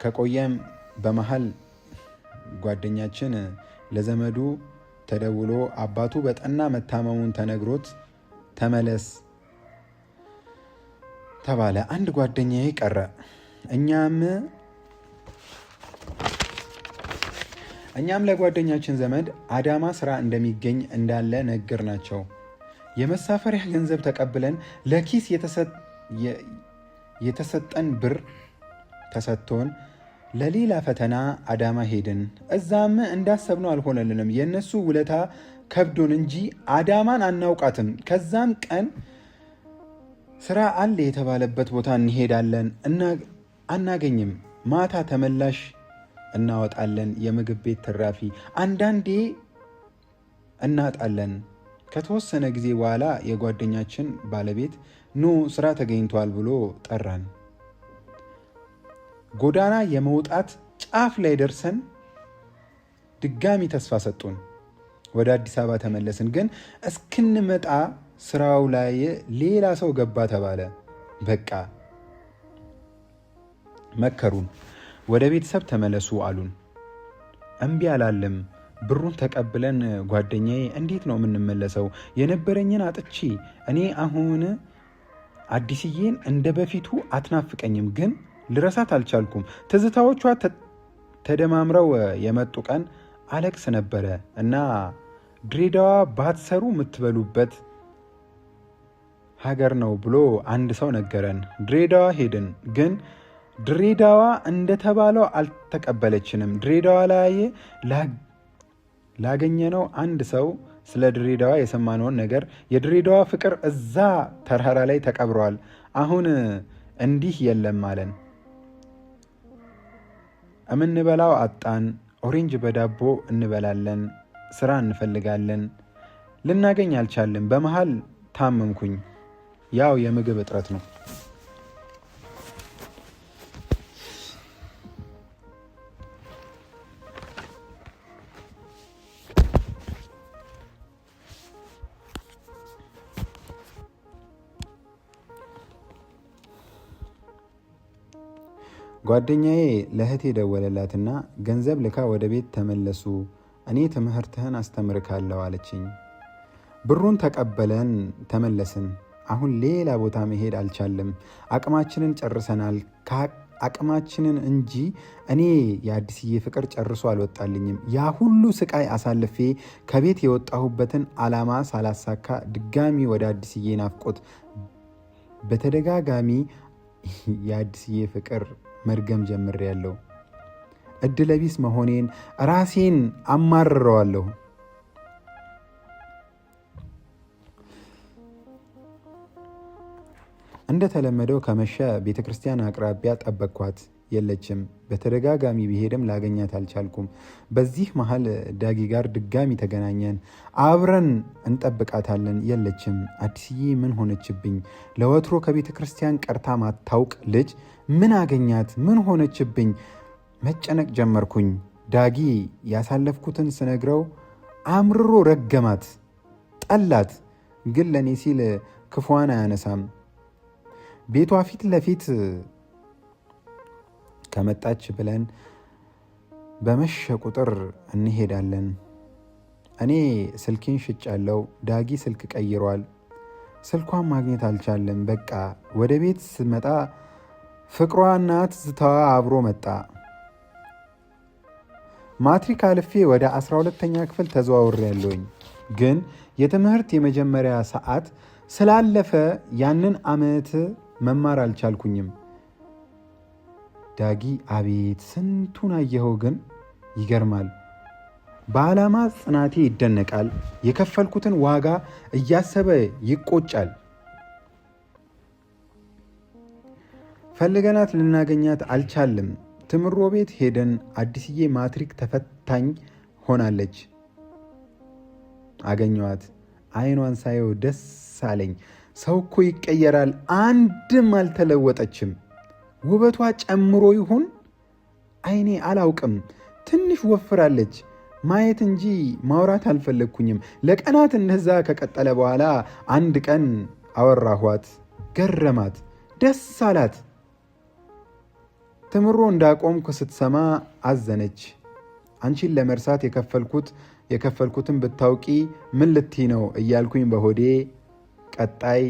ከቆየም በመሃል ጓደኛችን ለዘመዱ ተደውሎ አባቱ በጠና መታመሙን ተነግሮት ተመለስ ተባለ። አንድ ጓደኛዬ ቀረ። እኛም ለጓደኛችን ዘመድ አዳማ ስራ እንደሚገኝ እንዳለ ነገር ናቸው። የመሳፈሪያ ገንዘብ ተቀብለን ለኪስ የተሰጠን ብር ተሰጥቶን ለሌላ ፈተና አዳማ ሄድን። እዛም እንዳሰብነው አልሆነልንም። የእነሱ ውለታ ከብዶን እንጂ አዳማን አናውቃትም። ከዛም ቀን ስራ አለ የተባለበት ቦታ እንሄዳለን፣ አናገኝም። ማታ ተመላሽ እናወጣለን፣ የምግብ ቤት ትራፊ አንዳንዴ እናጣለን። ከተወሰነ ጊዜ በኋላ የጓደኛችን ባለቤት ኑ ስራ ተገኝቷል ብሎ ጠራን። ጎዳና የመውጣት ጫፍ ላይ ደርሰን ድጋሚ ተስፋ ሰጡን። ወደ አዲስ አበባ ተመለስን። ግን እስክንመጣ ስራው ላይ ሌላ ሰው ገባ ተባለ። በቃ መከሩን። ወደ ቤተሰብ ተመለሱ አሉን። እምቢ አላለም። ብሩን ተቀብለን ጓደኛዬ እንዴት ነው የምንመለሰው? የነበረኝን አጥቼ እኔ አሁን አዲስዬን እንደ በፊቱ አትናፍቀኝም፣ ግን ልረሳት አልቻልኩም። ትዝታዎቿ ተደማምረው የመጡ ቀን አለቅስ ነበረ እና ድሬዳዋ ባትሰሩ የምትበሉበት ሀገር ነው ብሎ አንድ ሰው ነገረን። ድሬዳዋ ሄድን፣ ግን ድሬዳዋ እንደተባለው አልተቀበለችንም። ድሬዳዋ ላይ ላገኘነው አንድ ሰው ስለ ድሬዳዋ የሰማነውን ነገር የድሬዳዋ ፍቅር እዛ ተራራ ላይ ተቀብሯል፣ አሁን እንዲህ የለም አለን። እምንበላው አጣን። ኦሬንጅ በዳቦ እንበላለን፣ ስራ እንፈልጋለን፣ ልናገኝ አልቻልን። በመሃል ታመምኩኝ። ያው የምግብ እጥረት ነው። ጓደኛዬ ለእህቴ ደወለላትና ገንዘብ ልካ ወደ ቤት ተመለሱ፣ እኔ ትምህርትህን አስተምርካለሁ አለችኝ። ብሩን ተቀበለን ተመለስን። አሁን ሌላ ቦታ መሄድ አልቻለም። አቅማችንን ጨርሰናል። አቅማችንን እንጂ እኔ የአዲስዬ ፍቅር ጨርሶ አልወጣልኝም። ያ ሁሉ ስቃይ አሳልፌ ከቤት የወጣሁበትን ዓላማ ሳላሳካ ድጋሚ ወደ አዲስዬ ናፍቆት በተደጋጋሚ የአዲስዬ ፍቅር መድገም ጀምሬያለሁ። እድለቢስ መሆኔን ራሴን አማርረዋለሁ። እንደተለመደው ከመሸ ቤተ ክርስቲያን አቅራቢያ ጠበቅኳት። የለችም። በተደጋጋሚ ቢሄድም ላገኛት አልቻልኩም። በዚህ መሃል ዳጊ ጋር ድጋሚ ተገናኘን። አብረን እንጠብቃታለን። የለችም። አዲስዬ ምን ሆነችብኝ? ለወትሮ ከቤተ ክርስቲያን ቀርታ ማታውቅ ልጅ ምን አገኛት? ምን ሆነችብኝ? መጨነቅ ጀመርኩኝ። ዳጊ ያሳለፍኩትን ስነግረው አምርሮ ረገማት፣ ጠላት። ግን ለእኔ ሲል ክፉዋን አያነሳም። ቤቷ ፊት ለፊት ከመጣች ብለን በመሸ ቁጥር እንሄዳለን። እኔ ስልኬን ሽጫለው። ዳጊ ስልክ ቀይሯል። ስልኳን ማግኘት አልቻለም። በቃ ወደ ቤት ስመጣ ፍቅሯና ትዝታዋ አብሮ መጣ። ማትሪክ አልፌ ወደ 12ኛ ክፍል ተዘዋውሬያለሁኝ። ግን የትምህርት የመጀመሪያ ሰዓት ስላለፈ ያንን ዓመት መማር አልቻልኩኝም። ዳጊ አቤት ስንቱን አየኸው! ግን ይገርማል። በዓላማ ጽናቴ ይደነቃል። የከፈልኩትን ዋጋ እያሰበ ይቆጫል። ፈልገናት ልናገኛት አልቻልም። ትምሮ ቤት ሄደን አዲስዬ ማትሪክ ተፈታኝ ሆናለች። አገኘዋት። አይኗን ሳየው ደስ አለኝ። ሰው እኮ ይቀየራል። አንድም አልተለወጠችም። ውበቷ ጨምሮ ይሁን አይኔ አላውቅም። ትንሽ ወፍራለች። ማየት እንጂ ማውራት አልፈለግኩኝም። ለቀናት እነዛ ከቀጠለ በኋላ አንድ ቀን አወራኋት። ገረማት፣ ደስ አላት። ትምሮ እንዳቆምኩ ስትሰማ አዘነች። አንቺን ለመርሳት የከፈልኩትን ብታውቂ ምን ልትይ ነው እያልኩኝ በሆዴ ቀጣይ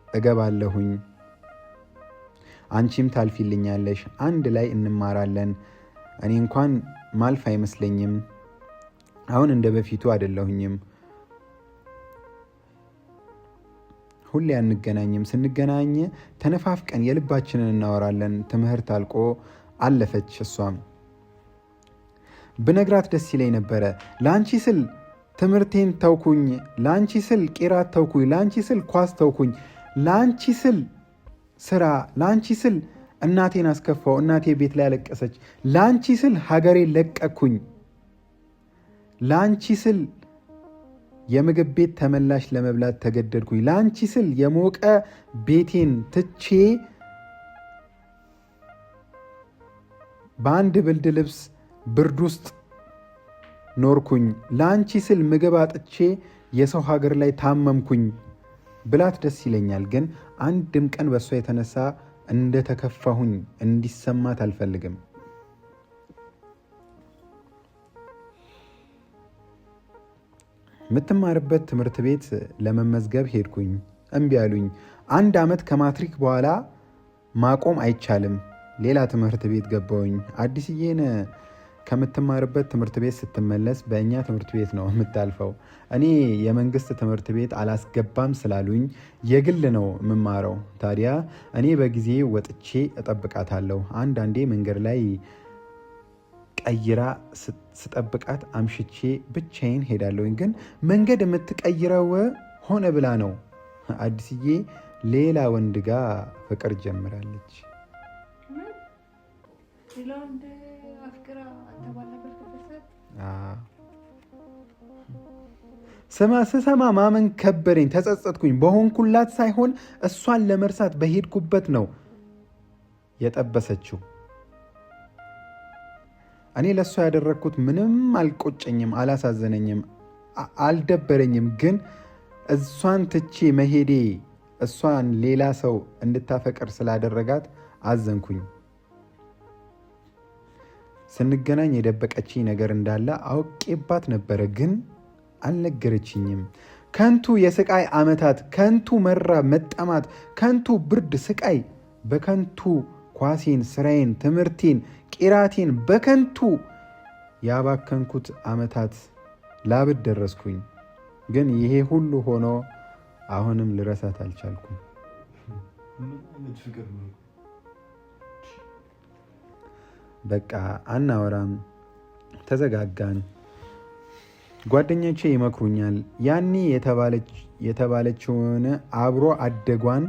እገባለሁኝ። አንቺም ታልፊልኛለሽ፣ አንድ ላይ እንማራለን። እኔ እንኳን ማልፍ አይመስለኝም። አሁን እንደ በፊቱ አይደለሁኝም። ሁሌ አንገናኝም። ስንገናኝ ተነፋፍቀን የልባችንን እናወራለን። ትምህርት አልቆ አለፈች። እሷም ብነግራት ደስ ይለኝ ነበረ። ለአንቺ ስል ትምህርቴን ተውኩኝ፣ ለአንቺ ስል ቂራት ተውኩኝ፣ ለአንቺ ስል ኳስ ተውኩኝ፣ ለአንቺ ስል ስራ፣ ለአንቺ ስል እናቴን አስከፋው፣ እናቴ ቤት ላይ ያለቀሰች፣ ለአንቺ ስል ሀገሬ ለቀኩኝ፣ ለአንቺ ስል የምግብ ቤት ተመላሽ ለመብላት ተገደድኩኝ፣ ለአንቺ ስል የሞቀ ቤቴን ትቼ በአንድ ብርድ ልብስ ብርድ ውስጥ ኖርኩኝ፣ ለአንቺ ስል ምግብ አጥቼ የሰው ሀገር ላይ ታመምኩኝ ብላት ደስ ይለኛል። ግን አንድም ቀን በእሷ የተነሳ እንደተከፋሁኝ እንዲሰማት አልፈልግም። የምትማርበት ትምህርት ቤት ለመመዝገብ ሄድኩኝ። እምቢ አሉኝ። 1 ዓመት ከማትሪክ በኋላ ማቆም አይቻልም። ሌላ ትምህርት ቤት ገባሁኝ። አዲስዬን ከምትማርበት ትምህርት ቤት ስትመለስ በእኛ ትምህርት ቤት ነው የምታልፈው። እኔ የመንግስት ትምህርት ቤት አላስገባም ስላሉኝ የግል ነው የምማረው። ታዲያ እኔ በጊዜ ወጥቼ እጠብቃታለሁ። አንዳንዴ መንገድ ላይ ቀይራ ስጠብቃት አምሽቼ ብቻዬን ሄዳለሁኝ። ግን መንገድ የምትቀይረው ሆነ ብላ ነው። አዲስዬ ሌላ ወንድ ጋር ፍቅር ጀምራለች። ስሰማ ማመን ከበደኝ፣ ተጸጸትኩኝ። በሆንኩላት ሳይሆን እሷን ለመርሳት በሄድኩበት ነው የጠበሰችው። እኔ ለእሷ ያደረግኩት ምንም አልቆጨኝም፣ አላሳዘነኝም፣ አልደበረኝም። ግን እሷን ትቼ መሄዴ እሷን ሌላ ሰው እንድታፈቅር ስላደረጋት አዘንኩኝ። ስንገናኝ የደበቀችኝ ነገር እንዳለ አውቄባት ነበረ፣ ግን አልነገረችኝም። ከንቱ የስቃይ ዓመታት፣ ከንቱ መራብ መጠማት፣ ከንቱ ብርድ ስቃይ፣ በከንቱ ኳሴን፣ ስራዬን፣ ትምህርቴን፣ ቂራቴን በከንቱ ያባከንኩት ዓመታት ላብድ ደረስኩኝ። ግን ይሄ ሁሉ ሆኖ አሁንም ልረሳት አልቻልኩም። በቃ አናወራም፣ ተዘጋጋን። ጓደኞቼ ይመክሩኛል። ያኔ የተባለችውን አብሮ አደጓን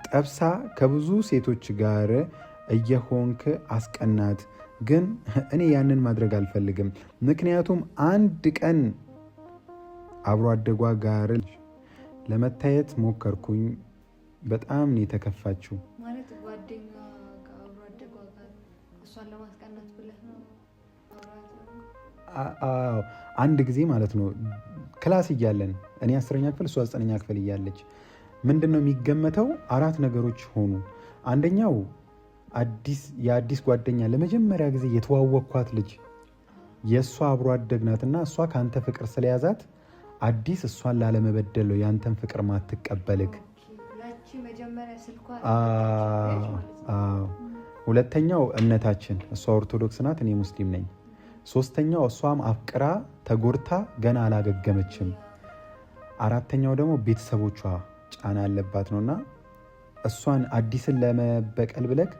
ጠብሳ ከብዙ ሴቶች ጋር እየሆንክ አስቀናት። ግን እኔ ያንን ማድረግ አልፈልግም። ምክንያቱም አንድ ቀን አብሮ አደጓ ጋር ለመታየት ሞከርኩኝ። በጣም ነው የተከፋችው። ማለት ጓደኛ አብሮ አደጓ ጋር እሷን ለማስቀናት ብለህ ነው? አዎ አንድ ጊዜ ማለት ነው ክላስ እያለን እኔ 10ኛ ክፍል እሷ 9ኛ ክፍል እያለች ምንድነው የሚገመተው 4 ነገሮች ሆኑ። አንደኛው የአዲስ ጓደኛ ለመጀመሪያ ጊዜ የተዋወቅኳት ልጅ የእሷ አብሮ አደግ ናትና እሷ ከአንተ ፍቅር ስለያዛት አዲስ እሷን ላለመበደል ነው ያንተን ፍቅር ማትቀበልክ። ሁለተኛው እምነታችን፣ እሷ ኦርቶዶክስ ናት፣ እኔ ሙስሊም ነኝ። ሶስተኛው እሷም አፍቅራ ተጎድታ ገና አላገገመችም። አራተኛው ደግሞ ቤተሰቦቿ ጫና ያለባት ነውና እሷን አዲስን ለመበቀል ብለክ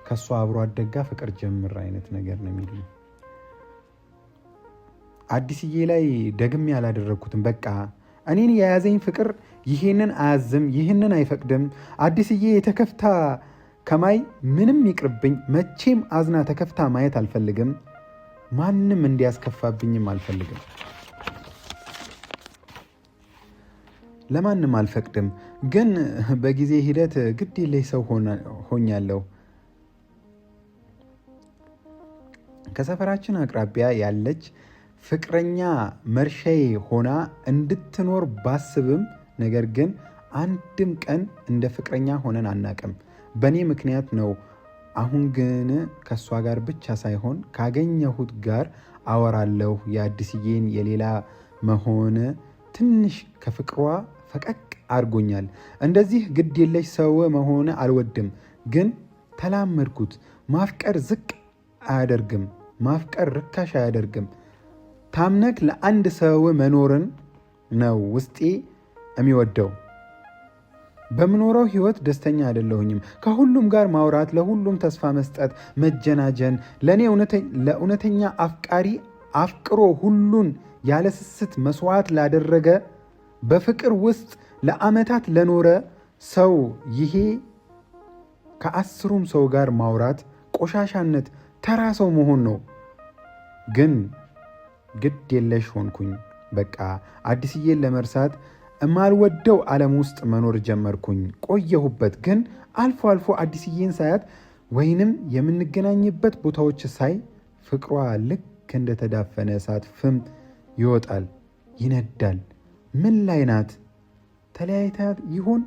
ከእሷ አብሮ አደጋ ፍቅር ጀምር አይነት ነገር ነው የሚሉ። አዲስዬ ላይ ደግሜ ያላደረግኩትም በቃ እኔን የያዘኝ ፍቅር ይሄንን አያዝም፣ ይህንን አይፈቅድም። አዲስዬ የተከፍታ ከማይ ምንም ይቅርብኝ። መቼም አዝና ተከፍታ ማየት አልፈልግም። ማንም እንዲያስከፋብኝም አልፈልግም። ለማንም አልፈቅድም። ግን በጊዜ ሂደት ግድ የለሽ ሰው ሆኛለሁ። ከሰፈራችን አቅራቢያ ያለች ፍቅረኛ መርሻዬ ሆና እንድትኖር ባስብም ነገር ግን አንድም ቀን እንደ ፍቅረኛ ሆነን አናቅም። በእኔ ምክንያት ነው። አሁን ግን ከእሷ ጋር ብቻ ሳይሆን ካገኘሁት ጋር አወራለሁ። የአዲስዬን የሌላ መሆን ትንሽ ከፍቅሯ ፈቀቅ አድርጎኛል። እንደዚህ ግድ የለሽ ሰው መሆን አልወድም፣ ግን ተላመድኩት። ማፍቀር ዝቅ አያደርግም፣ ማፍቀር ርካሽ አያደርግም። ታምነክ ለአንድ ሰው መኖርን ነው ውስጤ የሚወደው። በምኖረው ህይወት ደስተኛ አይደለሁኝም። ከሁሉም ጋር ማውራት፣ ለሁሉም ተስፋ መስጠት፣ መጀናጀን፣ ለእውነተኛ አፍቃሪ አፍቅሮ ሁሉን ያለ ስስት መስዋዕት ላደረገ በፍቅር ውስጥ ለዓመታት ለኖረ ሰው ይሄ ከ10ሩም ሰው ጋር ማውራት ቆሻሻነት፣ ተራ ሰው መሆን ነው። ግን ግድ የለሽ ሆንኩኝ። በቃ አዲስዬን ለመርሳት እማልወደው ዓለም ውስጥ መኖር ጀመርኩኝ። ቆየሁበት። ግን አልፎ አልፎ አዲስዬን ሳያት ወይንም የምንገናኝበት ቦታዎች ሳይ ፍቅሯ ልክ እንደተዳፈነ እሳት ፍም ይወጣል፣ ይነዳል። ምን ላይ ናት? ተለያይታት ይሆን?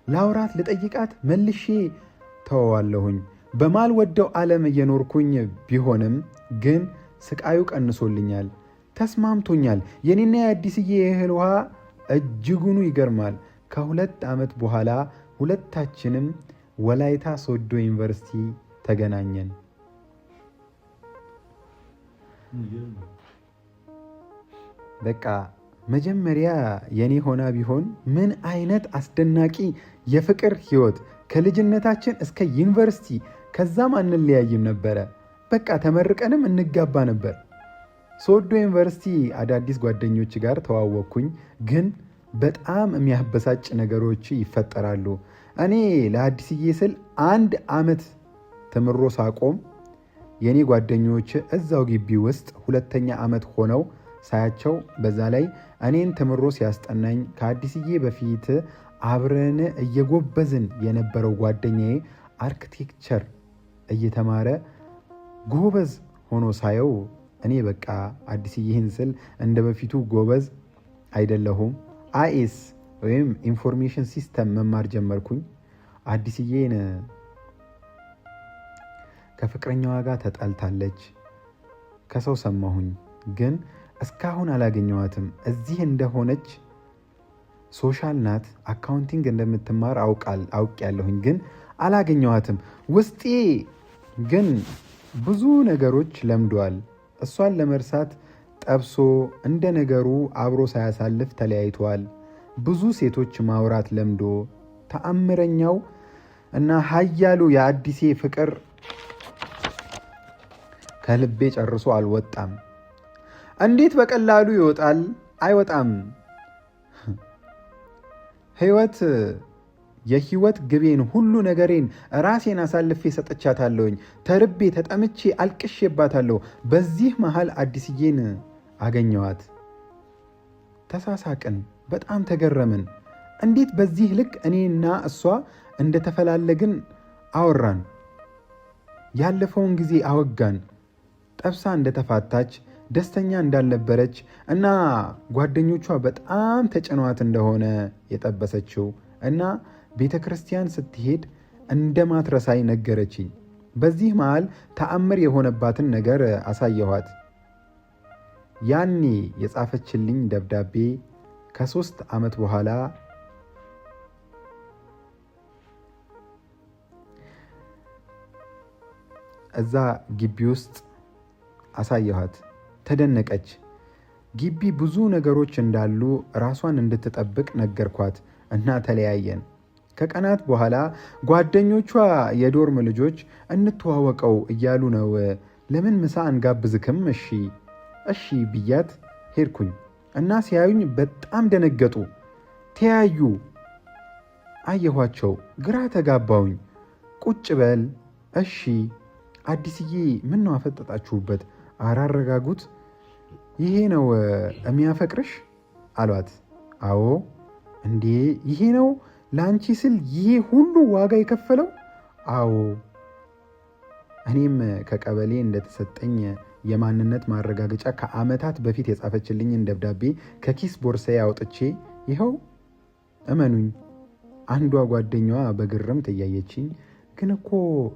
ላውራት፣ ልጠይቃት መልሼ ተወዋለሁኝ። በማልወደው ዓለም እየኖርኩኝ ቢሆንም ግን ስቃዩ ቀንሶልኛል፣ ተስማምቶኛል። የኔና የአዲስዬ የእህል ውሃ እጅጉኑ ይገርማል። ከ2 ዓመት በኋላ ሁለታችንም ወላይታ ሶዶ ዩኒቨርሲቲ ተገናኘን። በቃ መጀመሪያ የኔ ሆና ቢሆን ምን አይነት አስደናቂ የፍቅር ህይወት! ከልጅነታችን እስከ ዩኒቨርሲቲ ከዛም አንለያይም ነበረ። በቃ ተመርቀንም እንጋባ ነበር። ሶዶ ዩኒቨርሲቲ አዳዲስ ጓደኞች ጋር ተዋወቅኩኝ። ግን በጣም የሚያበሳጭ ነገሮች ይፈጠራሉ። እኔ ለአዲስዬ ስል 1 ዓመት ተምሮ ሳቆም የኔ ጓደኞች እዛው ግቢ ውስጥ 2ኛ ዓመት ሆነው ሳያቸው፣ በዛ ላይ እኔን ተምሮ ሲያስጠናኝ ከአዲስዬ በፊት አብረን እየጎበዝን የነበረው ጓደኛዬ አርክቴክቸር እየተማረ ጎበዝ ሆኖ ሳየው እኔ በቃ አዲስዬን ስል እንደ በፊቱ ጎበዝ አይደለሁም። አይኤስ ወይም ኢንፎርሜሽን ሲስተም መማር ጀመርኩኝ። አዲስዬን ከፍቅረኛዋ ጋር ተጣልታለች ከሰው ሰማሁኝ፣ ግን እስካሁን አላገኘዋትም። እዚህ እንደሆነች ሶሻል ናት፣ አካውንቲንግ እንደምትማር አውቅ ያለሁኝ ግን አላገኘዋትም። ውስጤ ግን ብዙ ነገሮች ለምዷል። እሷን ለመርሳት ጠብሶ እንደ ነገሩ አብሮ ሳያሳልፍ ተለያይቷል። ብዙ ሴቶች ማውራት ለምዶ ተአምረኛው እና ሀያሉ የአዲሴ ፍቅር ከልቤ ጨርሶ አልወጣም። እንዴት በቀላሉ ይወጣል? አይወጣም። የህይወት ግቤን ሁሉ ነገሬን ራሴን አሳልፌ ሰጥቻታለሁኝ። ተርቤ ተጠምቼ አልቅሼባታለሁ። በዚህ መሃል አዲስዬን አገኘዋት። ተሳሳቅን፣ በጣም ተገረምን። እንዴት በዚህ ልክ እኔና እሷ እንደተፈላለግን አወራን። ያለፈውን ጊዜ አወጋን። ጠብሳ እንደተፋታች ደስተኛ እንዳልነበረች እና ጓደኞቿ በጣም ተጭኗት እንደሆነ የጠበሰችው እና ቤተ ክርስቲያን ስትሄድ እንደማትረሳይ ነገረችኝ። በዚህ መሃል ተአምር የሆነባትን ነገር አሳየኋት። ያኔ የጻፈችልኝ ደብዳቤ ከ3 ዓመት በኋላ እዛ ግቢ ውስጥ አሳየኋት። ተደነቀች። ግቢ ብዙ ነገሮች እንዳሉ ራሷን እንድትጠብቅ ነገርኳት እና ተለያየን። ከቀናት በኋላ ጓደኞቿ የዶርም ልጆች እንተዋወቀው እያሉ ነው፣ ለምን ምሳ አንጋብዝክም? እሺ ብያት ሄድኩኝ እና ሲያዩኝ በጣም ደነገጡ። ተያዩ። አየኋቸው፣ ግራ ተጋባውኝ። ቁጭ በል እሺ። አዲስዬ ምን ነው አፈጠጣችሁበት? አራረጋጉት። ይሄ ነው የሚያፈቅርሽ አሏት። አዎ። እንዴ ይሄ ነው ለአንቺ ስል ይሄ ሁሉ ዋጋ የከፈለው? አዎ። እኔም ከቀበሌ እንደተሰጠኝ የማንነት ማረጋገጫ ከዓመታት በፊት የጻፈችልኝን ደብዳቤ ከኪስ ቦርሳዬ አውጥቼ ይኸው። እመኑኝ፣ አንዷ ጓደኛዋ በግርምት እያየችኝ፣ ግን እኮ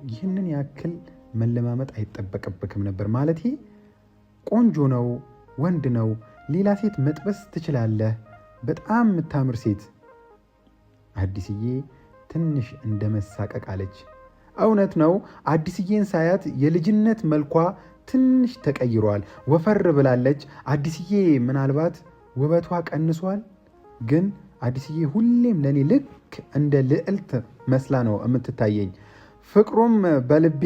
ይህንን ያክል መለማመጥ አይጠበቅብክም ነበር። ማለቴ ቆንጆ ነው፣ ወንድ ነው፣ ሌላ ሴት መጥበስ ትችላለህ፣ በጣም የምታምር ሴት። አዲስዬ ትንሽ እንደ መሳቀቅ አለች። እውነት ነው። አዲስዬን ሳያት የልጅነት መልኳ ትንሽ ተቀይሯል፣ ወፈር ብላለች። አዲስዬ ምናልባት ውበቷ ቀንሷል፣ ግን አዲስዬ ሁሌም ለእኔ ልክ እንደ ልዕልት መስላ ነው የምትታየኝ። ፍቅሩም በልቤ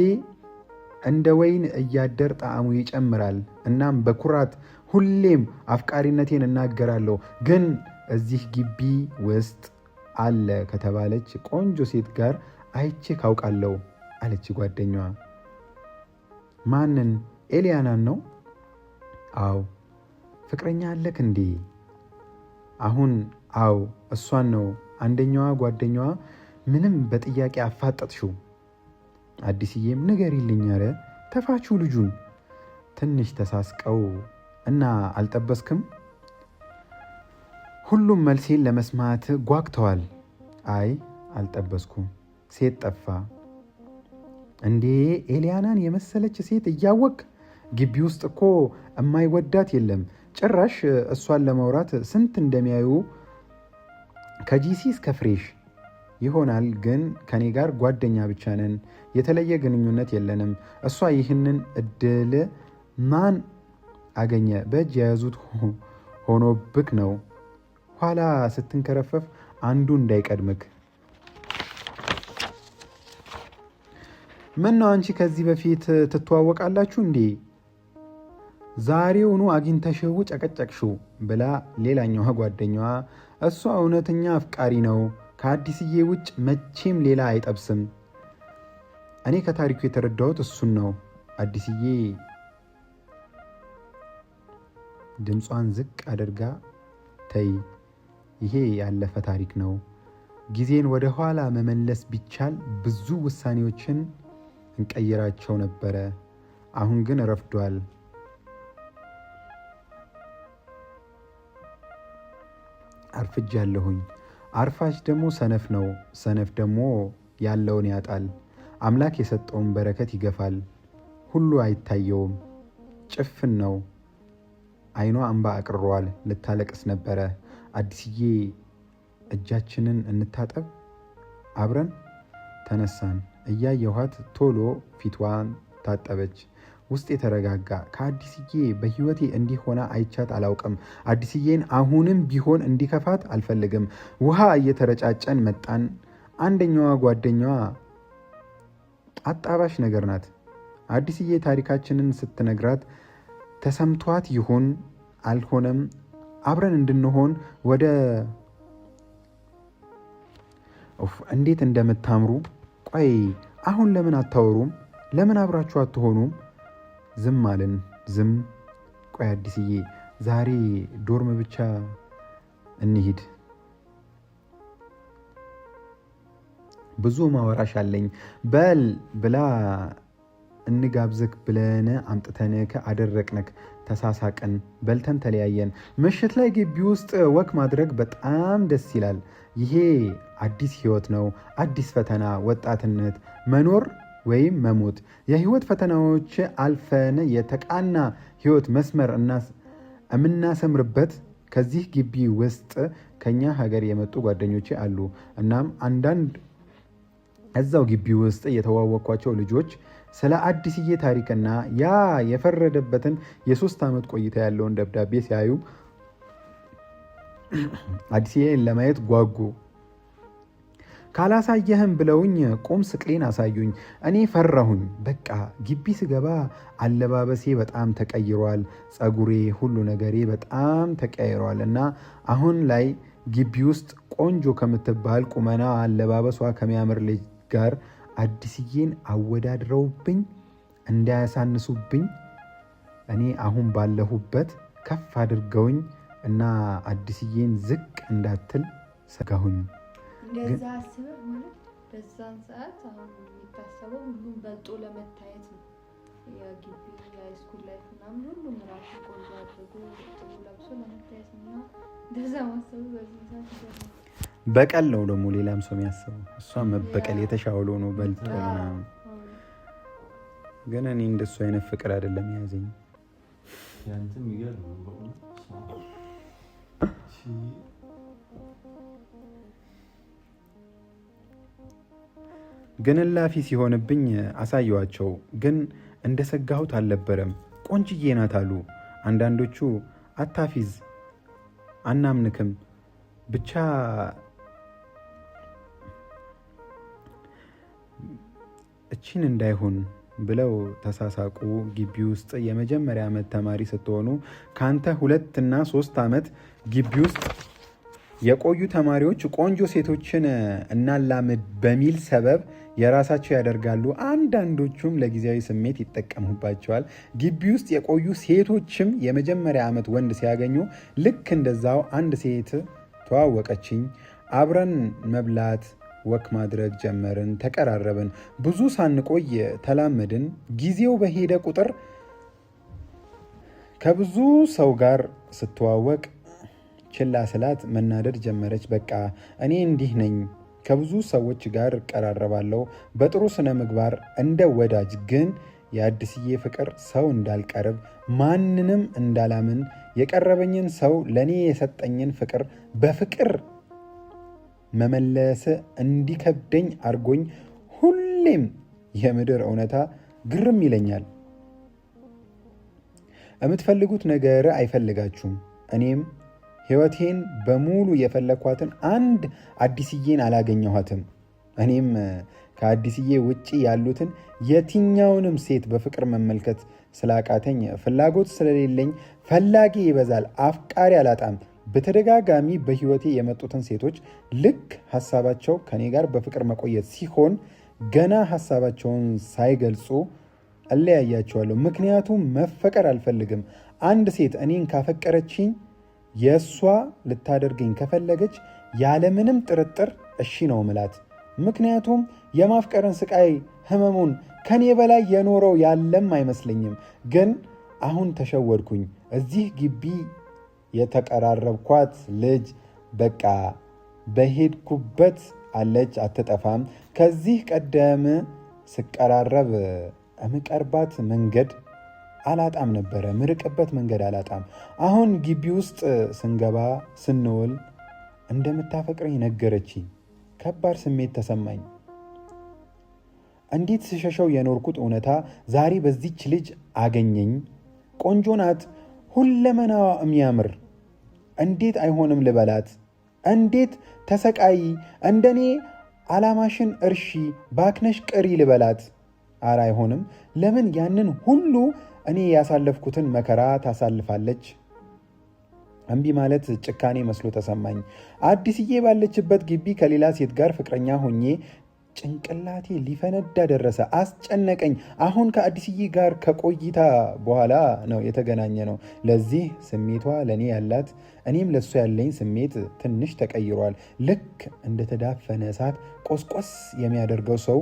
እንደ ወይን እያደር ጣዕሙ ይጨምራል። እናም በኩራት ሁሌም አፍቃሪነቴን እናገራለሁ። ግን እዚህ ግቢ ውስጥ አለ ከተባለች ቆንጆ ሴት ጋር አይቼ ካውቃለሁ አለች ጓደኛዋ። ማንን? ኤሊያናን ነው? አዎ። ፍቅረኛ አለክ እንዴ? አሁን አዎ፣ እሷን ነው። አንደኛዋ ጓደኛዋ ምንም በጥያቄ አፋጠጥሽው። አዲስዬም ንገሪልኝ፣ ኧረ ተፋችሁ ልጁን። ትንሽ ተሳስቀው እና አልጠበስክም? ሁሉም መልሴን ለመስማት ጓግተዋል። አይ አልጠበስኩም፣ ሴት ጠፋ። እንዴ ኤሊያናን የመሰለች ሴት እያወቅ ግቢ ውስጥ እኮ የማይወዳት የለም። ጭራሽ እሷን ለማውራት ስንት እንደሚያዩ ከጂሲ እስከ ፍሬሽ ይሆናል። ግን ከኔ ጋር ጓደኛ ብቻ ነን፣ የተለየ ግንኙነት የለንም። እሷ ይህንን እድል ማን አገኘ? በእጅ የያዙት ሆኖብክ ነው። ኋላ ስትንከረፈፍ አንዱ እንዳይቀድምክ። ምን ነው አንቺ ከዚህ በፊት ትተዋወቃላችሁ እንዴ? ዛሬውኑ አግኝተሽው ጨቀጨቅሽው ብላ ሌላኛዋ ጓደኛዋ፣ እሷ እውነተኛ አፍቃሪ ነው፣ ከአዲስዬ ውጭ መቼም ሌላ አይጠብስም። እኔ ከታሪኩ የተረዳሁት እሱን ነው። አዲስዬ ድምጿን ዝቅ አድርጋ፣ ተይ ይሄ ያለፈ ታሪክ ነው። ጊዜን ወደ ኋላ መመለስ ቢቻል ብዙ ውሳኔዎችን እንቀይራቸው ነበረ። አሁን ግን ረፍዷል። አርፍጃለሁኝ። አርፋጅ ደግሞ ሰነፍ ነው። ሰነፍ ደግሞ ያለውን ያጣል። አምላክ የሰጠውን በረከት ይገፋል። ሁሉ አይታየውም፣ ጭፍን ነው። አይኗ እንባ አቅርሯል። ልታለቅስ ነበረ። አዲስዬ እጃችንን እንታጠብ። አብረን ተነሳን። እያየኋት ቶሎ ፊቷን ታጠበች። ውስጥ የተረጋጋ። ከአዲስዬ በህይወቴ እንዲህ ሆና አይቻት አላውቅም። አዲስዬን አሁንም ቢሆን እንዲከፋት አልፈልግም። ውሃ እየተረጫጨን መጣን። አንደኛዋ ጓደኛዋ አጣባሽ ነገር ናት። አዲስዬ ታሪካችንን ስትነግራት ተሰምቷት ይሆን አልሆነም አብረን እንድንሆን ወደ እንዴት እንደምታምሩ። ቆይ አሁን ለምን አታወሩም? ለምን አብራችሁ አትሆኑም? ዝም አልን። ዝም። ቆይ አዲስዬ ዛሬ ዶርም ብቻ እንሂድ፣ ብዙ ማወራሽ አለኝ በል ብላ እንጋብዝክ ብለን አምጥተንክ አደረቅንክ። ተሳሳቅን፣ በልተን ተለያየን። ምሽት ላይ ግቢ ውስጥ ወክ ማድረግ በጣም ደስ ይላል። ይሄ አዲስ ህይወት ነው፣ አዲስ ፈተና፣ ወጣትነት፣ መኖር ወይም መሞት፣ የህይወት ፈተናዎች አልፈን የተቃና ህይወት መስመር የምናሰምርበት። ከዚህ ግቢ ውስጥ ከኛ ሀገር የመጡ ጓደኞቼ አሉ። እናም አንዳንድ እዛው ግቢ ውስጥ የተዋወቅኳቸው ልጆች ስለ አዲስዬ ታሪክና ያ የፈረደበትን የ3 ዓመት ቆይታ ያለውን ደብዳቤ ሲያዩ አዲስዬን ለማየት ጓጉ። ካላሳየህም ብለውኝ ቁም ስቅሌን አሳዩኝ። እኔ ፈራሁኝ። በቃ ግቢ ስገባ አለባበሴ በጣም ተቀይሯል፣ ጸጉሬ፣ ሁሉ ነገሬ በጣም ተቀይሯል እና አሁን ላይ ግቢ ውስጥ ቆንጆ ከምትባል ቁመና አለባበሷ ከሚያምር ልጅ ጋር አዲስዬን አወዳድረውብኝ እንዳያሳንሱብኝ እኔ አሁን ባለሁበት ከፍ አድርገውኝ እና አዲስዬን ዝቅ እንዳትል ሰጋሁኝ። እንደዛ አስበህ ማለት በዛን ሰዓት አሁን የሚታሰበው ሁሉም በልጦ ለመታየት ነው። የግቢ የሃይስኩል ላይፍ ምናምን ሁሉም ራሱ ቆንጆ አድርጎ ጥሩ ለብሶ ለመታየት እና እንደዛ ማሰቡ በዚህ ሰዓት በቀል ነው ደግሞ ሌላም ሰው የሚያስበው። እሷ መበቀል የተሻለ ነው በልጦ ምናምን። ግን እኔ እንደሱ አይነት ፍቅር አይደለም የያዘኝ። ያንተም ይገርም ነው። ግን እላፊ ሲሆንብኝ አሳየዋቸው። ግን እንደሰጋሁት አልነበረም። ቆንጅዬ ናት አሉ አንዳንዶቹ። አታፊዝ አናምንክም ብቻ እቺን እንዳይሆን ብለው ተሳሳቁ። ግቢ ውስጥ የመጀመሪያ ዓመት ተማሪ ስትሆኑ ካንተ 2 እና 3 ዓመት ግቢ ውስጥ የቆዩ ተማሪዎች ቆንጆ ሴቶችን እናላምድ በሚል ሰበብ የራሳቸው ያደርጋሉ። አንዳንዶቹም ለጊዜያዊ ስሜት ይጠቀሙባቸዋል። ግቢ ውስጥ የቆዩ ሴቶችም የመጀመሪያ ዓመት ወንድ ሲያገኙ ልክ እንደዛው አንድ ሴት ተዋወቀችኝ። አብረን መብላት ወክ ማድረግ ጀመርን። ተቀራረብን። ብዙ ሳንቆይ ተላመድን። ጊዜው በሄደ ቁጥር ከብዙ ሰው ጋር ስትዋወቅ ችላ ስላት መናደድ ጀመረች። በቃ እኔ እንዲህ ነኝ፣ ከብዙ ሰዎች ጋር እቀራረባለሁ በጥሩ ስነ ምግባር እንደ ወዳጅ። ግን የአዲስዬ ፍቅር ሰው እንዳልቀርብ፣ ማንንም እንዳላምን፣ የቀረበኝን ሰው ለእኔ የሰጠኝን ፍቅር በፍቅር መመለስ እንዲከብደኝ አርጎኝ ሁሌም የምድር እውነታ ግርም ይለኛል። የምትፈልጉት ነገር አይፈልጋችሁም። እኔም ህይወቴን በሙሉ የፈለኳትን አንድ አዲስዬን አላገኘኋትም። እኔም ከአዲስዬ ውጪ ያሉትን የትኛውንም ሴት በፍቅር መመልከት ስላቃተኝ፣ ፍላጎት ስለሌለኝ ፈላጊ ይበዛል፣ አፍቃሪ አላጣም። በተደጋጋሚ በህይወቴ የመጡትን ሴቶች ልክ ሀሳባቸው ከኔ ጋር በፍቅር መቆየት ሲሆን ገና ሀሳባቸውን ሳይገልጹ እለያያቸዋለሁ። ምክንያቱም መፈቀር አልፈልግም። አንድ ሴት እኔን ካፈቀረችኝ የእሷ ልታደርገኝ ከፈለገች ያለምንም ጥርጥር እሺ ነው ምላት። ምክንያቱም የማፍቀርን ስቃይ ህመሙን ከኔ በላይ የኖረው ያለም አይመስለኝም። ግን አሁን ተሸወድኩኝ። እዚህ ግቢ የተቀራረብኳት ልጅ በቃ በሄድኩበት አለች፣ አትጠፋም። ከዚህ ቀደም ስቀራረብ እምቀርባት መንገድ አላጣም ነበረ፣ ምርቅበት መንገድ አላጣም። አሁን ግቢ ውስጥ ስንገባ ስንውል እንደምታፈቅረኝ ነገረችኝ። ከባድ ስሜት ተሰማኝ። እንዴት ስሸሸው የኖርኩት እውነታ ዛሬ በዚች ልጅ አገኘኝ። ቆንጆ ናት፣ ሁለመናዋ የሚያምር። እንዴት አይሆንም ልበላት? እንዴት ተሰቃይ፣ እንደኔ ዓላማሽን እርሺ፣ ባክነሽ ቅሪ ልበላት? አረ አይሆንም። ለምን ያንን ሁሉ እኔ ያሳለፍኩትን መከራ ታሳልፋለች? እምቢ ማለት ጭካኔ መስሎ ተሰማኝ። አዲስዬ ባለችበት ግቢ ከሌላ ሴት ጋር ፍቅረኛ ሆኜ ጭንቅላቴ ሊፈነዳ ደረሰ። አስጨነቀኝ። አሁን ከአዲስዬ ጋር ከቆይታ በኋላ ነው የተገናኘ ነው። ለዚህ ስሜቷ ለእኔ ያላት እኔም ለእሷ ያለኝ ስሜት ትንሽ ተቀይሯል። ልክ እንደተዳፈነ እሳት ቆስቆስ የሚያደርገው ሰው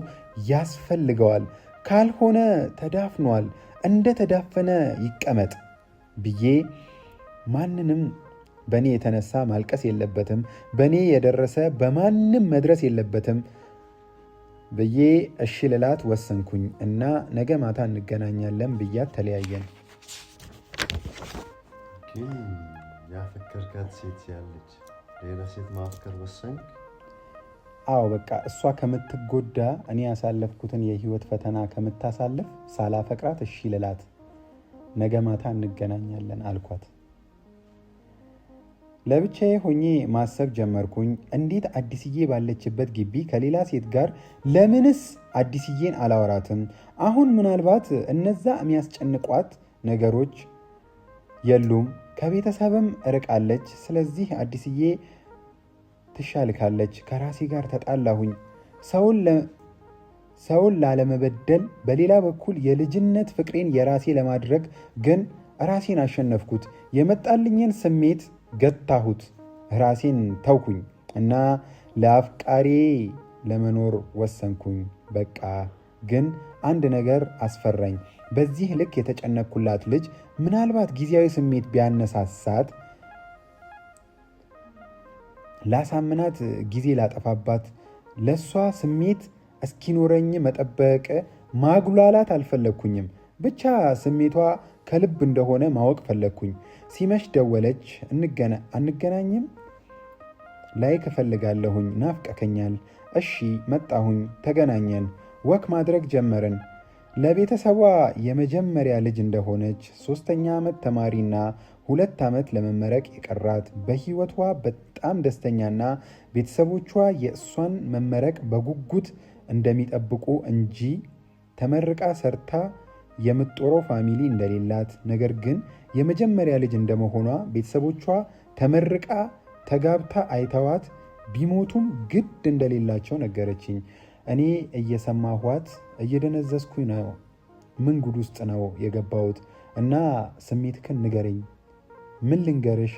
ያስፈልገዋል። ካልሆነ ተዳፍኗል፣ እንደተዳፈነ ይቀመጥ ብዬ ማንንም በእኔ የተነሳ ማልቀስ የለበትም፣ በእኔ የደረሰ በማንም መድረስ የለበትም ብዬ እሺ ልላት ወሰንኩኝ እና ነገ ማታ እንገናኛለን ብያት ተለያየን። ግን ያፈከርካት ሴት ያለች ሌላ ሴት ማፍቀር ወሰንክ? አዎ በቃ እሷ ከምትጎዳ እኔ ያሳለፍኩትን የህይወት ፈተና ከምታሳልፍ ሳላፈቅራት እሺ ልላት ነገ ማታ እንገናኛለን አልኳት። ለብቻዬ ሆኜ ማሰብ ጀመርኩኝ። እንዴት አዲስዬ ባለችበት ግቢ ከሌላ ሴት ጋር ለምንስ አዲስዬን አላወራትም? አሁን ምናልባት እነዛ የሚያስጨንቋት ነገሮች የሉም። ከቤተሰብም እርቃለች። ስለዚህ አዲስዬ ትሻልካለች። ከራሴ ጋር ተጣላሁኝ። ሰውን ላለመበደል፣ በሌላ በኩል የልጅነት ፍቅሬን የራሴ ለማድረግ ግን ራሴን አሸነፍኩት። የመጣልኝን ስሜት ገታሁት። ራሴን ተውኩኝ እና ለአፍቃሬ ለመኖር ወሰንኩኝ። በቃ ግን አንድ ነገር አስፈራኝ። በዚህ ልክ የተጨነኩላት ልጅ ምናልባት ጊዜያዊ ስሜት ቢያነሳሳት ላሳምናት ጊዜ ላጠፋባት፣ ለሷ ስሜት እስኪኖረኝ መጠበቅ ማጉላላት አልፈለግኩኝም። ብቻ ስሜቷ ከልብ እንደሆነ ማወቅ ፈለግኩኝ። ሲመሽ ደወለች። አንገናኝም? ላይክ እፈልጋለሁኝ፣ ናፍቀከኛል። እሺ መጣሁኝ። ተገናኘን። ወክ ማድረግ ጀመርን። ለቤተሰቧ የመጀመሪያ ልጅ እንደሆነች 3ኛ ዓመት ተማሪና 2 ዓመት ለመመረቅ የቀራት በህይወቷ በጣም ደስተኛና ቤተሰቦቿ የእሷን መመረቅ በጉጉት እንደሚጠብቁ እንጂ ተመርቃ ሰርታ የምትጦረው ፋሚሊ እንደሌላት፣ ነገር ግን የመጀመሪያ ልጅ እንደመሆኗ ቤተሰቦቿ ተመርቃ ተጋብታ አይተዋት ቢሞቱም ግድ እንደሌላቸው ነገረችኝ። እኔ እየሰማኋት እየደነዘዝኩኝ ነው። ምን ጉድ ውስጥ ነው የገባሁት? እና ስሜትክን ንገረኝ። ምን ልንገርሽ?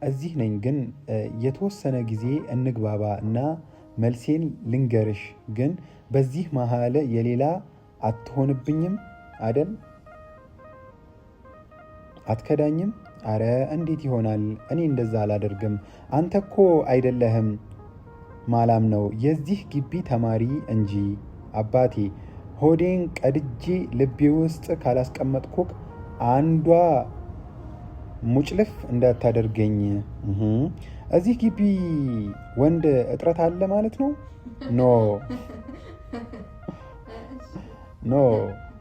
እዚህ ነኝ፣ ግን የተወሰነ ጊዜ እንግባባ እና መልሴን ልንገርሽ። ግን በዚህ መሀል የሌላ አትሆንብኝም አደል? አትከዳኝም? አረ እንዴት ይሆናል? እኔ እንደዛ አላደርግም። አንተ እኮ አይደለህም ማላም ነው የዚህ ግቢ ተማሪ እንጂ አባቴ። ሆዴን ቀድጄ ልቤ ውስጥ ካላስቀመጥኩክ አንዷ ሙጭልፍ እንዳታደርገኝ። እዚህ ግቢ ወንድ እጥረት አለ ማለት ነው? ኖ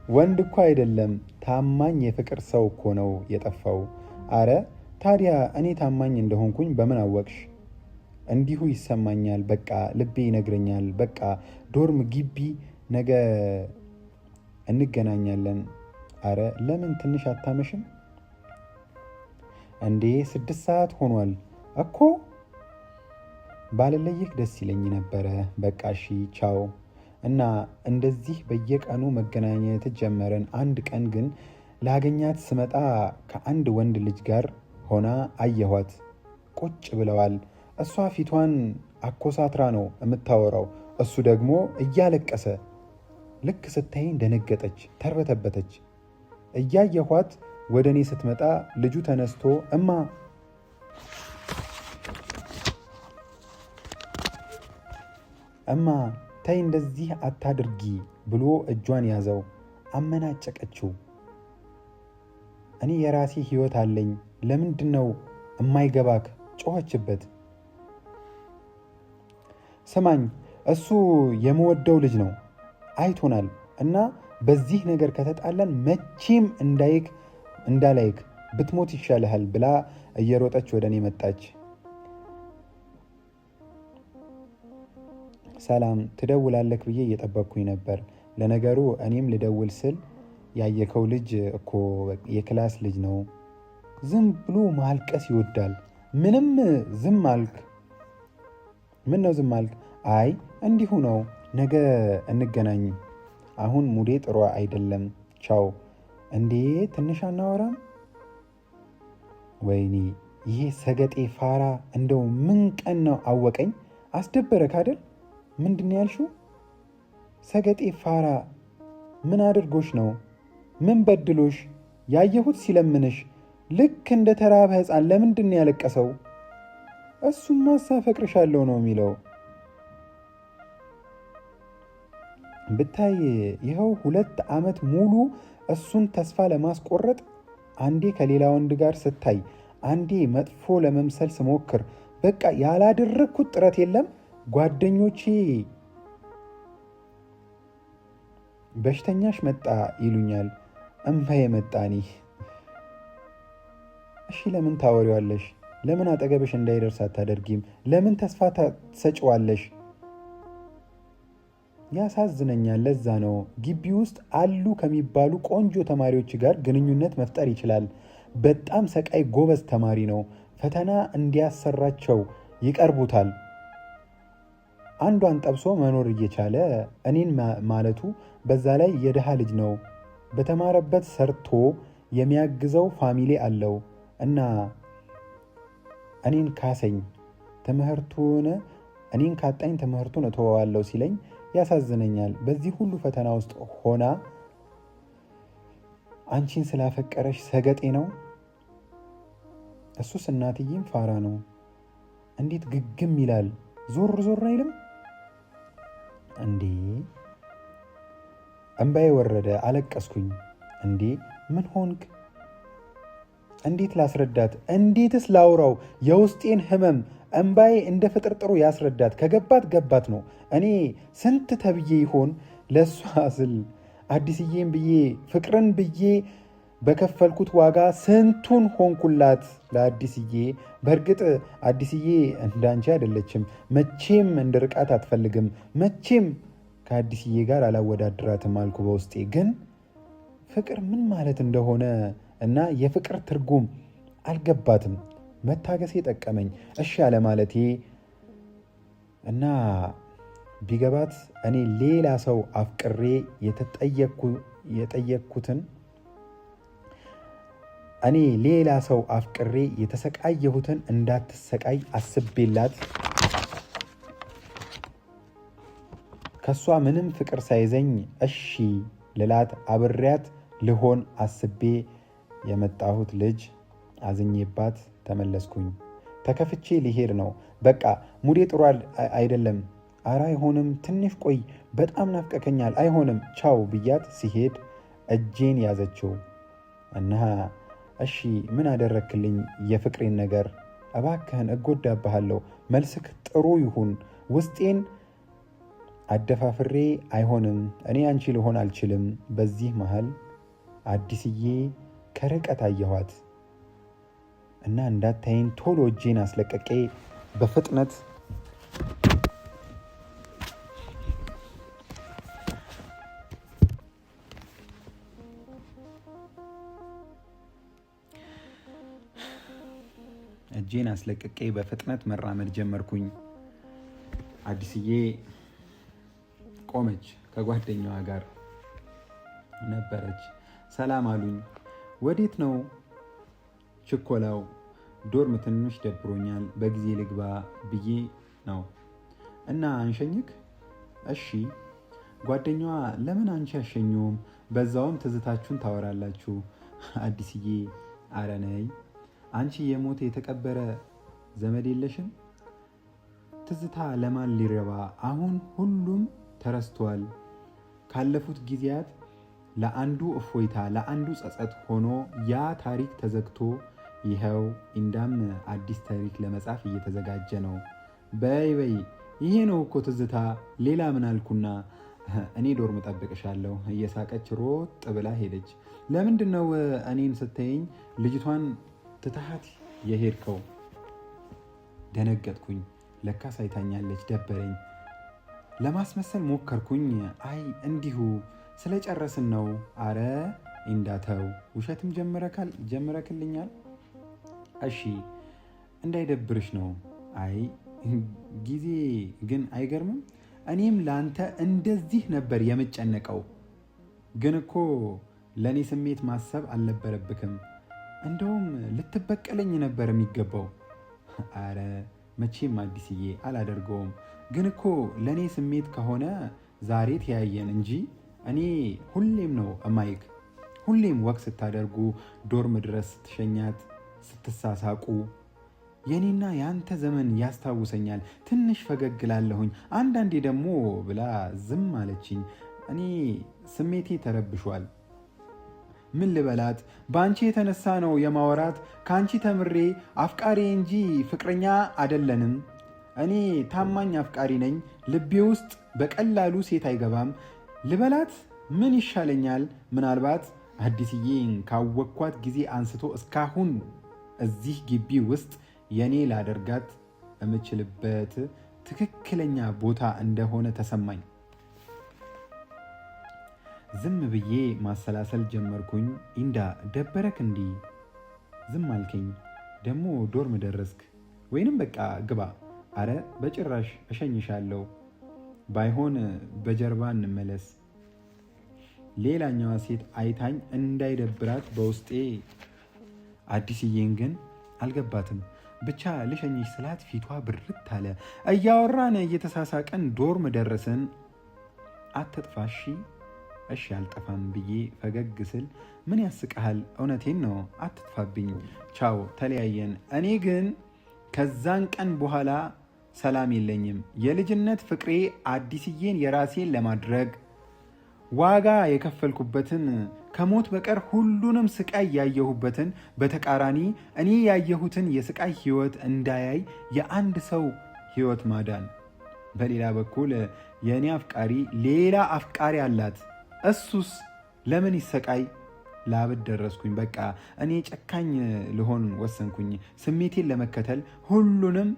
ወንድ እኮ አይደለም፣ ታማኝ የፍቅር ሰው እኮ ነው የጠፋው። አረ ታዲያ እኔ ታማኝ እንደሆንኩኝ በምን አወቅሽ? እንዲሁ ይሰማኛል። በቃ ልቤ ይነግረኛል። በቃ ዶርም ግቢ ነገ እንገናኛለን። አረ ለምን ትንሽ አታመሽም እንዴ? 6 ሰዓት ሆኗል እኮ። ባልለይህ ደስ ይለኝ ነበረ። በቃ እሺ ቻው። እና እንደዚህ በየቀኑ መገናኘት ጀመረን። አንድ ቀን ግን ላገኛት ስመጣ ከአንድ ወንድ ልጅ ጋር ሆና አየኋት። ቁጭ ብለዋል። እሷ ፊቷን አኮሳትራ ነው የምታወራው፣ እሱ ደግሞ እያለቀሰ። ልክ ስታይኝ ደነገጠች፣ ተርበተበተች። እያየኋት ወደ እኔ ስትመጣ ልጁ ተነስቶ እማ ተይ እንደዚህ አታድርጊ ብሎ እጇን ያዘው። አመናጨቀችው። እኔ የራሴ ህይወት አለኝ፣ ለምንድን ነው እማይገባክ ጮኸችበት። ስማኝ እሱ የምወደው ልጅ ነው አይቶናል እና በዚህ ነገር ከተጣላን መቼም እንዳላይክ ብትሞት ይሻልሃል ብላ እየሮጠች ወደ እኔ መጣች። ሰላም ትደውላለክ ብዬ እየጠበቅኩኝ ነበር። ለነገሩ እኔም ልደውል ስል ያየከው ልጅ እኮ የክላስ ልጅ ነው። ዝም ብሎ ማልቀስ ይወዳል። ምንም ዝም አልክ? ምን ነው ዝም አልክ? አይ እንዲሁ ነው። ነገ እንገናኝ። አሁን ሙዴ ጥሩ አይደለም። ቻው። እንዴ ትንሽ አናወራም? ወይኔ ይሄ ሰገጤ ፋራ እንደው ምን ቀን ነው አወቀኝ። አስደበረክ አይደል? ምንድን ያልሽው? ሰገጤ ፋራ ምን አድርጎሽ ነው? ምን በድሎሽ? ያየሁት ሲለምንሽ ልክ እንደ ተራበ ሕፃን ለምንድን ያለቀሰው? እሱም አሳፈቅርሻለሁ ነው የሚለው። ብታይ ይኸው 2 ዓመት ሙሉ እሱን ተስፋ ለማስቆረጥ አንዴ ከሌላ ወንድ ጋር ስታይ፣ አንዴ መጥፎ ለመምሰል ስሞክር፣ በቃ ያላደረግኩት ጥረት የለም። ጓደኞቼ በሽተኛሽ መጣ ይሉኛል። እምባዬ መጣኒ። እሺ ለምን ታወሪዋለሽ? ለምን አጠገብሽ እንዳይደርስ አታደርጊም? ለምን ተስፋ ትሰጪዋለሽ? ያሳዝነኛል። ለዛ ነው ግቢ ውስጥ አሉ ከሚባሉ ቆንጆ ተማሪዎች ጋር ግንኙነት መፍጠር ይችላል። በጣም ሰቃይ ጎበዝ ተማሪ ነው። ፈተና እንዲያሰራቸው ይቀርቡታል። አንዷን ጠብሶ መኖር እየቻለ እኔን ማለቱ፣ በዛ ላይ የድሃ ልጅ ነው። በተማረበት ሰርቶ የሚያግዘው ፋሚሊ አለው እና እኔን ካሰኝ እኔን ካጣኝ ትምህርቱን እተወዋለሁ ሲለኝ ያሳዝነኛል። በዚህ ሁሉ ፈተና ውስጥ ሆና አንቺን ስላፈቀረሽ ሰገጤ ነው። እሱስ እናትዬም ፋራ ነው። እንዴት ግግም ይላል? ዞር ዞር አይልም እንዴ? እንባዬ ወረደ። አለቀስኩኝ። እንዴ ምን ሆንክ? እንዴት ላስረዳት? እንዴትስ ላውራው? የውስጤን ህመም እንባዬ እንደ ፍጥርጥሩ ያስረዳት። ከገባት ገባት ነው። እኔ ስንት ተብዬ ይሆን ለእሷ ስል አዲስዬን ብዬ ፍቅርን ብዬ በከፈልኩት ዋጋ ስንቱን ሆንኩላት ለአዲስዬ። በእርግጥ አዲስዬ እንዳንቺ አይደለችም። መቼም እንድርቃት አትፈልግም። መቼም ከአዲስዬ ጋር አላወዳድራትም አልኩ በውስጤ። ግን ፍቅር ምን ማለት እንደሆነ እና የፍቅር ትርጉም አልገባትም። መታገሴ ጠቀመኝ። እሺ አለማለቴ እና ቢገባት እኔ ሌላ ሰው አፍቅሬ የተሰቃየሁትን እንዳትሰቃይ አስቤላት ከሷ ምንም ፍቅር ሳይዘኝ እሺ ልላት አብሬያት ልሆን አስቤ የመጣሁት ልጅ አዝኜባት ተመለስኩኝ። ተከፍቼ ሊሄድ ነው። በቃ ሙዴ ጥሩ አይደለም። አረ አይሆንም፣ ትንሽ ቆይ፣ በጣም ናፍቀከኛል። አይሆንም ቻው ብያት ሲሄድ እጄን ያዘችው እና እሺ ምን አደረክልኝ? የፍቅሬን ነገር እባክህን እጎዳብሃለሁ። መልስክ ጥሩ ይሁን። ውስጤን አደፋፍሬ አይሆንም፣ እኔ አንቺ ልሆን አልችልም። በዚህ መሃል አዲስዬ ከርቀት አየኋት እና እንዳታይን ቶሎ እጄን አስለቀቄ በፍጥነት መራመድ ጀመርኩኝ። አዲስዬ ቆመች። ከጓደኛዋ ጋር ነበረች። ሰላም አሉኝ። ወዴት ነው ችኮላው? ዶርም ትንሽ ደብሮኛል፣ በጊዜ ልግባ ብዬ ነው እና አንሸኝክ? እሺ። ጓደኛዋ ለምን አንቺ አሸኘውም? በዛውም ትዝታችሁን ታወራላችሁ። አዲስዬ አረ ነይ አንቺ የሞተ የተቀበረ ዘመድ የለሽም? ትዝታ ለማን ሊረባ? አሁን ሁሉም ተረስቷል። ካለፉት ጊዜያት ለአንዱ እፎይታ ለአንዱ ጸጸት ሆኖ ያ ታሪክ ተዘግቶ ይኸው ኢንዳም አዲስ ታሪክ ለመጻፍ እየተዘጋጀ ነው። በይ በይ ይሄ ነው እኮ ትዝታ፣ ሌላ ምን አልኩና እኔ ዶርም ጠብቅሻለሁ። እየሳቀች ሮጥ ብላ ሄደች። ለምንድን ነው እኔን ስትይኝ ልጅቷን ትተሃት የሄድከው? ደነገጥኩኝ። ለካ ሳይታኛለች። ደበረኝ። ለማስመሰል ሞከርኩኝ። አይ እንዲሁ ስለጨረስን ነው። አረ እንዳተው ውሸትም ጀመረክልኛል። እሺ እንዳይደብርሽ ነው። አይ ጊዜ ግን አይገርምም? እኔም ለአንተ እንደዚህ ነበር የምጨነቀው። ግን እኮ ለእኔ ስሜት ማሰብ አልነበረብክም። እንደውም ልትበቀለኝ ነበር የሚገባው። አረ መቼም አዲስዬ አላደርገውም። ግን እኮ ለእኔ ስሜት ከሆነ ዛሬ ተያየን እንጂ እኔ ሁሌም ነው እማይክ። ሁሌም ወቅ ስታደርጉ ዶርም ድረስ ስትሸኛት ስትሳሳቁ የኔና የአንተ ዘመን ያስታውሰኛል። ትንሽ ፈገግ ላለሁኝ፣ አንዳንዴ ደግሞ ብላ ዝም አለችኝ። እኔ ስሜቴ ተረብሿል። ምን ልበላት? በአንቺ የተነሳ ነው የማወራት። ከአንቺ ተምሬ አፍቃሪ እንጂ ፍቅረኛ አደለንም። እኔ ታማኝ አፍቃሪ ነኝ። ልቤ ውስጥ በቀላሉ ሴት አይገባም። ልበላት? ምን ይሻለኛል? ምናልባት አዲስዬን ካወቅኳት ጊዜ አንስቶ እስካሁን እዚህ ግቢ ውስጥ የኔ ላደርጋት የምችልበት ትክክለኛ ቦታ እንደሆነ ተሰማኝ። ዝም ብዬ ማሰላሰል ጀመርኩኝ። ኢንዳ ደበረክ እንዲ? ዝም አልከኝ። ደግሞ ዶርም ደረስክ ወይንም በቃ ግባ። አረ በጭራሽ እሸኝሻለሁ። ባይሆን በጀርባ እንመለስ። ሌላኛዋ ሴት አይታኝ እንዳይደብራት በውስጤ። አዲስዬን ግን አልገባትም። ብቻ ልሸኝሽ ስላት ፊቷ ብርት አለ። እያወራን እየተሳሳቀን ዶርም ደረስን። አትጥፋሺ። እሺ አልጠፋም ብዬ ፈገግ ስል ምን ያስቀሃል? እውነቴን ነው፣ አትጥፋብኝ። ቻው፣ ተለያየን። እኔ ግን ከዛን ቀን በኋላ ሰላም የለኝም። የልጅነት ፍቅሬ አዲስዬን የራሴን ለማድረግ ዋጋ የከፈልኩበትን፣ ከሞት በቀር ሁሉንም ስቃይ ያየሁበትን፣ በተቃራኒ እኔ ያየሁትን የስቃይ ህይወት እንዳያይ የአንድ ሰው ህይወት ማዳን። በሌላ በኩል የእኔ አፍቃሪ ሌላ አፍቃሪ አላት። እሱስ ለምን ይሰቃይ? ላብድ ደረስኩኝ። በቃ እኔ ጨካኝ ልሆን ወሰንኩኝ። ስሜቴን ለመከተል ሁሉንም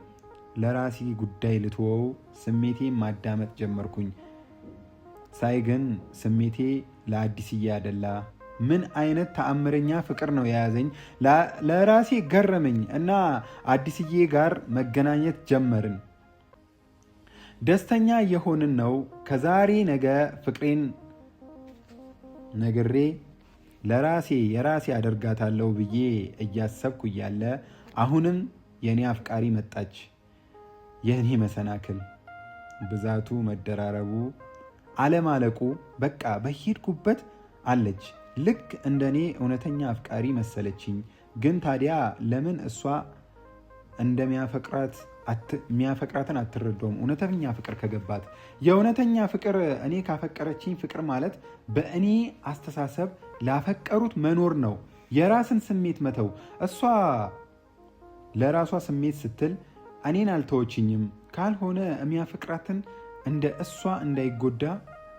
ለራሴ ጉዳይ ልትወው ስሜቴን ማዳመጥ ጀመርኩኝ። ሳይ ግን ስሜቴ ለአዲስዬ አደላ። ምን አይነት ተአምረኛ ፍቅር ነው የያዘኝ? ለራሴ ገረመኝ እና አዲስዬ ጋር መገናኘት ጀመርን። ደስተኛ የሆንን ነው። ከዛሬ ነገ ፍቅሬን ነግሬ የራሴ አደርጋታለሁ ብዬ እያሰብኩ እያለ አሁንም የኔ አፍቃሪ መጣች። የኔ መሰናክል ብዛቱ፣ መደራረቡ፣ አለማለቁ በቃ በሄድኩበት አለች። ልክ እንደኔ እውነተኛ አፍቃሪ መሰለችኝ። ግን ታዲያ ለምን እሷ የሚያፈቅራትን አትረዳውም? እውነተኛ ፍቅር ከገባት የእውነተኛ ፍቅር እኔ ካፈቀረችኝ ፍቅር ማለት በእኔ አስተሳሰብ ላፈቀሩት መኖር ነው፣ የራስን ስሜት መተው። እሷ ለራሷ ስሜት ስትል እኔን አልተወችኝም። ካልሆነ የሚያፈቅራትን እንደ እሷ እንዳይጎዳ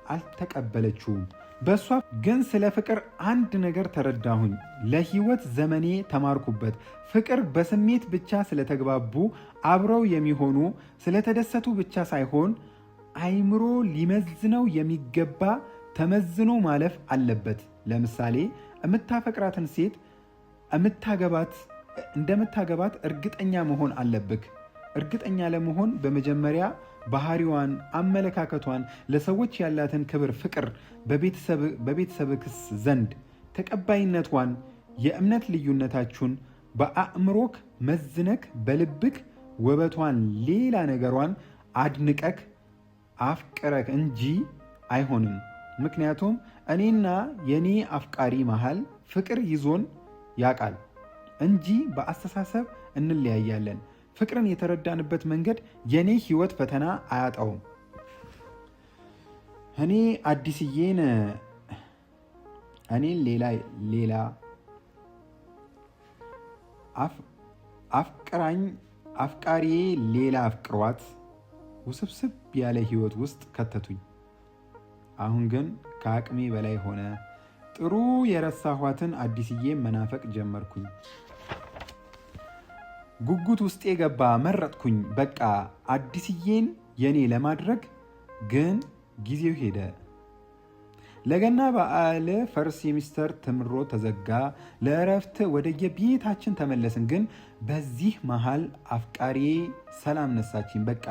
አልተቀበለችውም። በእሷ ግን ስለ ፍቅር አንድ ነገር ተረዳሁኝ፣ ለህይወት ዘመኔ ተማርኩበት። ፍቅር በስሜት ብቻ ስለተግባቡ አብረው የሚሆኑ ስለተደሰቱ ብቻ ሳይሆን አይምሮ ሊመዝነው የሚገባ ተመዝኖ ማለፍ አለበት። ለምሳሌ የምታፈቅራትን ሴት እንደምታገባት እርግጠኛ መሆን አለብክ። እርግጠኛ ለመሆን በመጀመሪያ ባህሪዋን፣ አመለካከቷን፣ ለሰዎች ያላትን ክብር፣ ፍቅር፣ በቤተሰብክስ ዘንድ ተቀባይነቷን፣ የእምነት ልዩነታችሁን በአእምሮክ መዝነክ፣ በልብክ ውበቷን፣ ሌላ ነገሯን አድንቀክ አፍቅረክ እንጂ አይሆንም። ምክንያቱም እኔና የኔ አፍቃሪ መሃል ፍቅር ይዞን ያቃል እንጂ በአስተሳሰብ እንለያያለን። ፍቅርን የተረዳንበት መንገድ የኔ ህይወት ፈተና አያጣውም። እኔን አፍቃሪ ሌላ አፍቅሯት ውስብስብ ያለ ህይወት ውስጥ ከተቱኝ። አሁን ግን ከአቅሜ በላይ ሆነ። ጥሩ የረሳኋትን አዲስዬ መናፈቅ ጀመርኩኝ። ጉጉት ውስጤ ገባ። መረጥኩኝ በቃ አዲስዬን የኔ ለማድረግ። ግን ጊዜው ሄደ። ለገና በዓል ፈርስ ሴሚስተር ትምሮ ተዘጋ። ለእረፍት ወደ የቤታችን ተመለስን። ግን በዚህ መሃል አፍቃሪ ሰላም ነሳችኝ። በቃ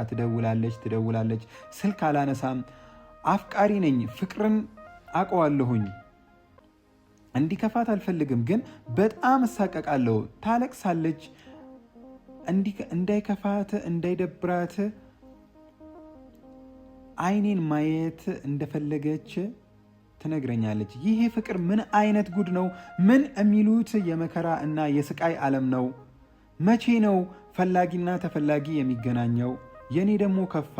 ትደውላለች፣ ስልክ አላነሳም። አፍቃሪ ነኝ፣ ፍቅርን አውቀዋለሁኝ። እንዲከፋት አልፈልግም፣ ግን በጣም እሳቀቃለሁ። ታለቅሳለች። እንዳይከፋት እንዳይደብራት አይኔን ማየት እንደፈለገች ትነግረኛለች። ይሄ ፍቅር ምን አይነት ጉድ ነው? ምን የሚሉት የመከራ እና የስቃይ ዓለም ነው። መቼ ነው ፈላጊና ተፈላጊ የሚገናኘው? የኔ ደግሞ ከፋ፣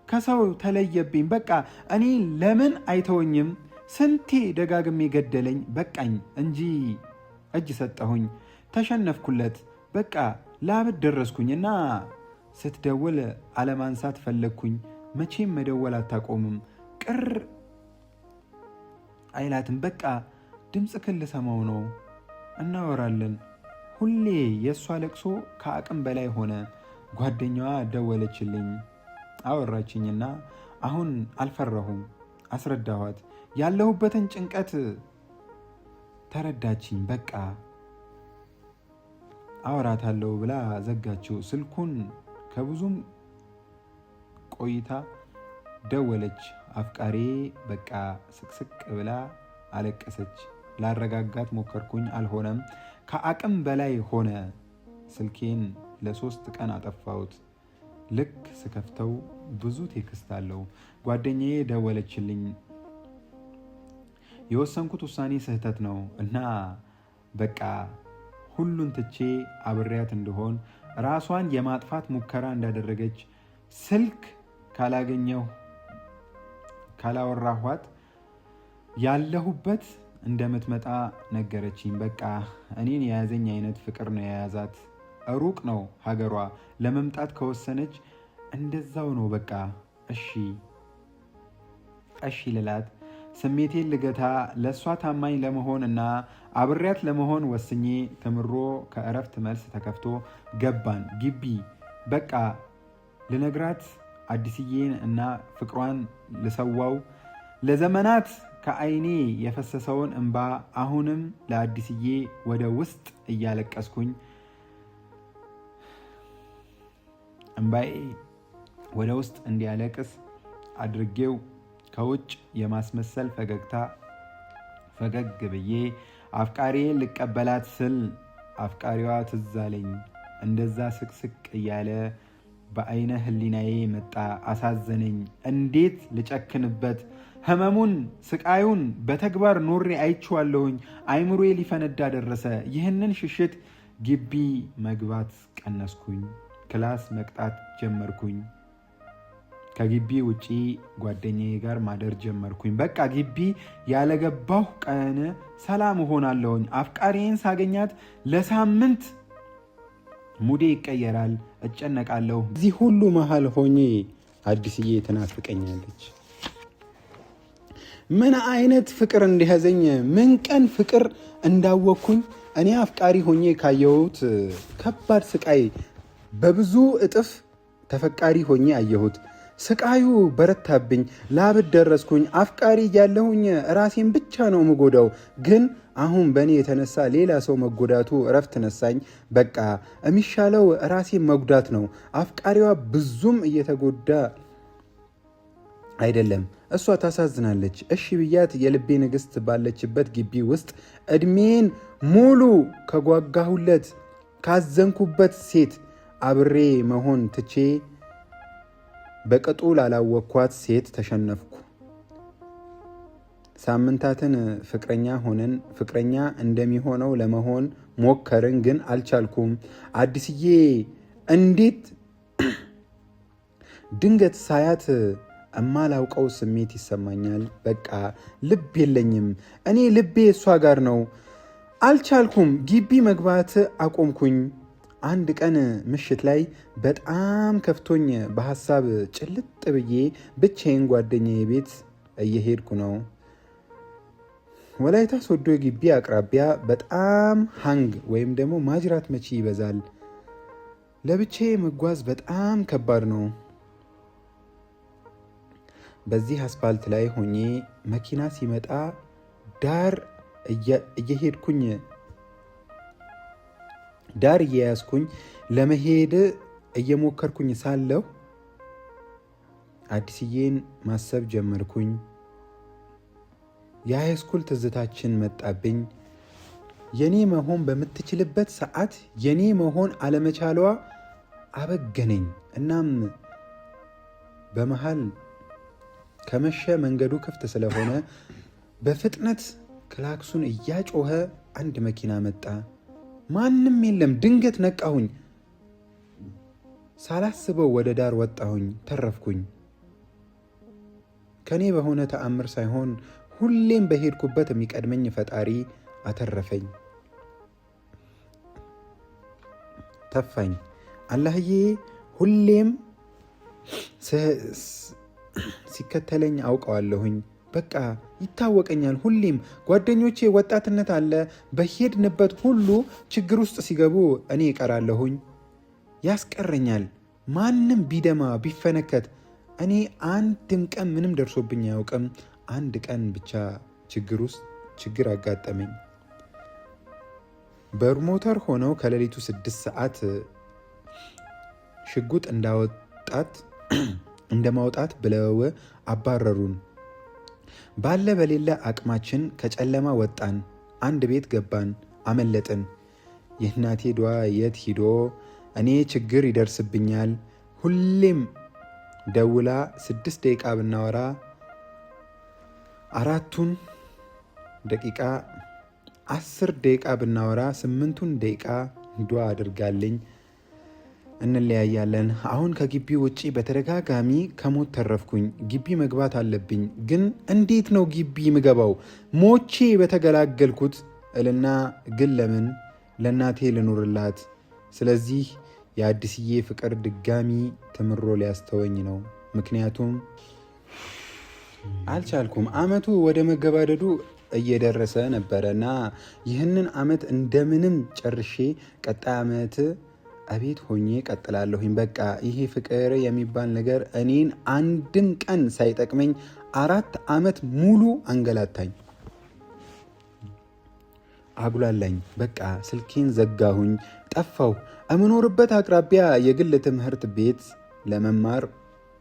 ከሰው ተለየብኝ። በቃ እኔ ለምን አይተወኝም? ስንቴ ደጋግሜ ገደለኝ። በቃኝ እንጂ እጅ ሰጠሁኝ፣ ተሸነፍኩለት። በቃ ላብድ ደረስኩኝ እና ስትደውል አለማንሳት ፈለግኩኝ። መቼም መደወል አታቆምም፣ ቅር አይላትም። በቃ ድምፅ ክል ሰማው ነው። እናወራለን። ሁሌ የእሷ ለቅሶ ከአቅም በላይ ሆነ። ጓደኛዋ ደወለችልኝ፣ አወራችኝና አሁን አልፈራሁም። አስረዳኋት ያለሁበትን ጭንቀት ተረዳችኝ። በቃ አወራታለሁ ብላ ዘጋችው ስልኩን። ከብዙም ቆይታ ደወለች አፍቃሬ። በቃ ስቅስቅ ብላ አለቀሰች። ላረጋጋት ሞከርኩኝ፣ አልሆነም። ከአቅም በላይ ሆነ። ስልኬን ለ3 ቀን አጠፋሁት። ልክ ስከፍተው ብዙ ቴክስት አለው። ጓደኛዬ ደወለችልኝ። የወሰንኩት ውሳኔ ስህተት ነው እና በቃ ሁሉን ትቼ አብሬያት እንደሆን፣ ራሷን የማጥፋት ሙከራ እንዳደረገች፣ ስልክ ካላወራኋት ያለሁበት እንደምትመጣ ነገረችኝ። በቃ እኔን የያዘኝ አይነት ፍቅር ነው የያዛት። ሩቅ ነው ሀገሯ። ለመምጣት ከወሰነች እንደዛው ነው። በቃ እሺ ልላት፣ ስሜቴን ልገታ፣ ለእሷ ታማኝ ለመሆን እና አብሬያት ለመሆን ወስኜ ተምሮ ከእረፍት መልስ ተከፍቶ ገባን ግቢ። በቃ ልነግራት አዲስዬን እና ፍቅሯን ልሰዋው። ለዘመናት ከአይኔ የፈሰሰውን እንባ አሁንም ለአዲስዬ ወደ ውስጥ እያለቀስኩኝ፣ እንባዬ ወደ ውስጥ እንዲያለቅስ አድርጌው ከውጭ የማስመሰል ፈገግታ ፈገግ ብዬ አፍቃሪዬን ልቀበላት ስል አፍቃሪዋ ትዝ አለኝ። እንደዛ ስቅስቅ እያለ በአይነ ህሊናዬ መጣ። አሳዘነኝ። እንዴት ልጨክንበት? ህመሙን ስቃዩን በተግባር ኖሬ አይቼዋለሁኝ። አይምሮዬ ሊፈነዳ ደረሰ። ይህንን ሽሽት ግቢ መግባት ቀነስኩኝ። ክላስ መቅጣት ጀመርኩኝ። ከግቢ ውጪ ጓደኛዬ ጋር ማደር ጀመርኩኝ። በቃ ግቢ ያለገባሁ ቀን ሰላም እሆናለሁኝ። አፍቃሪዬን ሳገኛት ለሳምንት ሙዴ ይቀየራል፣ እጨነቃለሁ። እዚህ ሁሉ መሃል ሆኜ አዲስዬ ትናፍቀኛለች። ምን አይነት ፍቅር እንደያዘኝ፣ ምን ቀን ፍቅር እንዳወቅኩኝ እኔ አፍቃሪ ሆኜ ካየሁት ከባድ ስቃይ በብዙ እጥፍ ተፈቃሪ ሆኜ አየሁት። ስቃዩ በረታብኝ፣ ላብድ ደረስኩኝ። አፍቃሪ እያለሁኝ ራሴን ብቻ ነው ምጎዳው። ግን አሁን በእኔ የተነሳ ሌላ ሰው መጎዳቱ እረፍት ነሳኝ። በቃ የሚሻለው ራሴን መጉዳት ነው። አፍቃሪዋ ብዙም እየተጎዳ አይደለም። እሷ ታሳዝናለች። እሺ ብያት የልቤ ንግስት ባለችበት ግቢ ውስጥ እድሜን ሙሉ ከጓጋሁለት ካዘንኩበት ሴት አብሬ መሆን ትቼ በቅጡ ላላወቅኳት ሴት ተሸነፍኩ። ሳምንታትን ፍቅረኛ ሆነን ፍቅረኛ እንደሚሆነው ለመሆን ሞከርን፣ ግን አልቻልኩም። አዲስዬ እንዴት ድንገት ሳያት እማላውቀው ስሜት ይሰማኛል። በቃ ልብ የለኝም። እኔ ልቤ እሷ ጋር ነው። አልቻልኩም። ግቢ መግባት አቆምኩኝ። አንድ ቀን ምሽት ላይ በጣም ከፍቶኝ በሐሳብ ጭልጥ ብዬ ብቻዬን ጓደኛዬ ቤት እየሄድኩ ነው። ወላይታ ሶዶ ግቢ አቅራቢያ በጣም ሃንግ ወይም ደግሞ ማጅራት መቺ ይበዛል። ለብቻዬ መጓዝ በጣም ከባድ ነው። በዚህ አስፋልት ላይ ሆኜ መኪና ሲመጣ ዳር እየያዝኩኝ ለመሄድ እየሞከርኩኝ ሳለሁ አዲስዬን ማሰብ ጀመርኩኝ። የሃይስኩል ትዝታችን መጣብኝ። የኔ መሆን በምትችልበት ሰዓት የኔ መሆን አለመቻሏ አበገነኝ። እናም በመሃል ከመሸ መንገዱ ክፍት ስለሆነ በፍጥነት ክላክሱን እያጮኸ አንድ መኪና መጣ። ማንም የለም። ድንገት ነቃሁኝ። ሳላስበው ወደ ዳር ወጣሁኝ። ተረፍኩኝ። ከኔ በሆነ ተአምር ሳይሆን ሁሌም በሄድኩበት የሚቀድመኝ ፈጣሪ አተረፈኝ፣ ተፋኝ። አላህዬ ሁሌም ሲከተለኝ አውቀዋለሁኝ። በቃ ይታወቀኛል። ሁሌም ጓደኞቼ ወጣትነት አለ። በሄድንበት ሁሉ ችግር ውስጥ ሲገቡ እኔ እቀራለሁኝ። ያስቀረኛል። ማንም ቢደማ ቢፈነከት እኔ አንድም ቀን ምንም ደርሶብኝ አያውቅም። አንድ ቀን ብቻ ችግር አጋጠመኝ። በሞተር ሆነው ከሌሊቱ 6 ሰዓት ሽጉጥ እንደማውጣት ብለው አባረሩን። ባለ በሌለ አቅማችን ከጨለማ ወጣን። አንድ ቤት ገባን። አመለጥን። የእናቴ ዱዓ የት ሂዶ እኔ ችግር ይደርስብኛል። ሁሌም ደውላ 6 ደቂቃ ብናወራ 4ቱን ደቂቃ 10 ደቂቃ ብናወራ 8ቱን ደቂቃ ዱዓ አድርጋልኝ እንለያያለን። አሁን ከግቢ ውጪ በተደጋጋሚ ከሞት ተረፍኩኝ። ግቢ መግባት አለብኝ፣ ግን እንዴት ነው ግቢ ምገባው? ሞቼ በተገላገልኩት እልና ግን ለምን ለእናቴ ልኑርላት? ስለዚህ የአዲስዬ ፍቅር ድጋሚ ተምሮ ሊያስተወኝ ነው። ምክንያቱም አልቻልኩም። አመቱ ወደ መገባደዱ እየደረሰ ነበረና ይህንን አመት እንደምንም ጨርሼ ቀጣይ አመት አቤት ሆኜ ቀጥላለሁኝ። በቃ ይሄ ፍቅር የሚባል ነገር እኔን አንድም ቀን ሳይጠቅመኝ 4 አመት ሙሉ አንገላታኝ፣ አጉላላኝ። በቃ ስልኬን ዘጋሁኝ፣ ጠፋሁ። እምኖርበት አቅራቢያ የግል ትምህርት ቤት ለመማር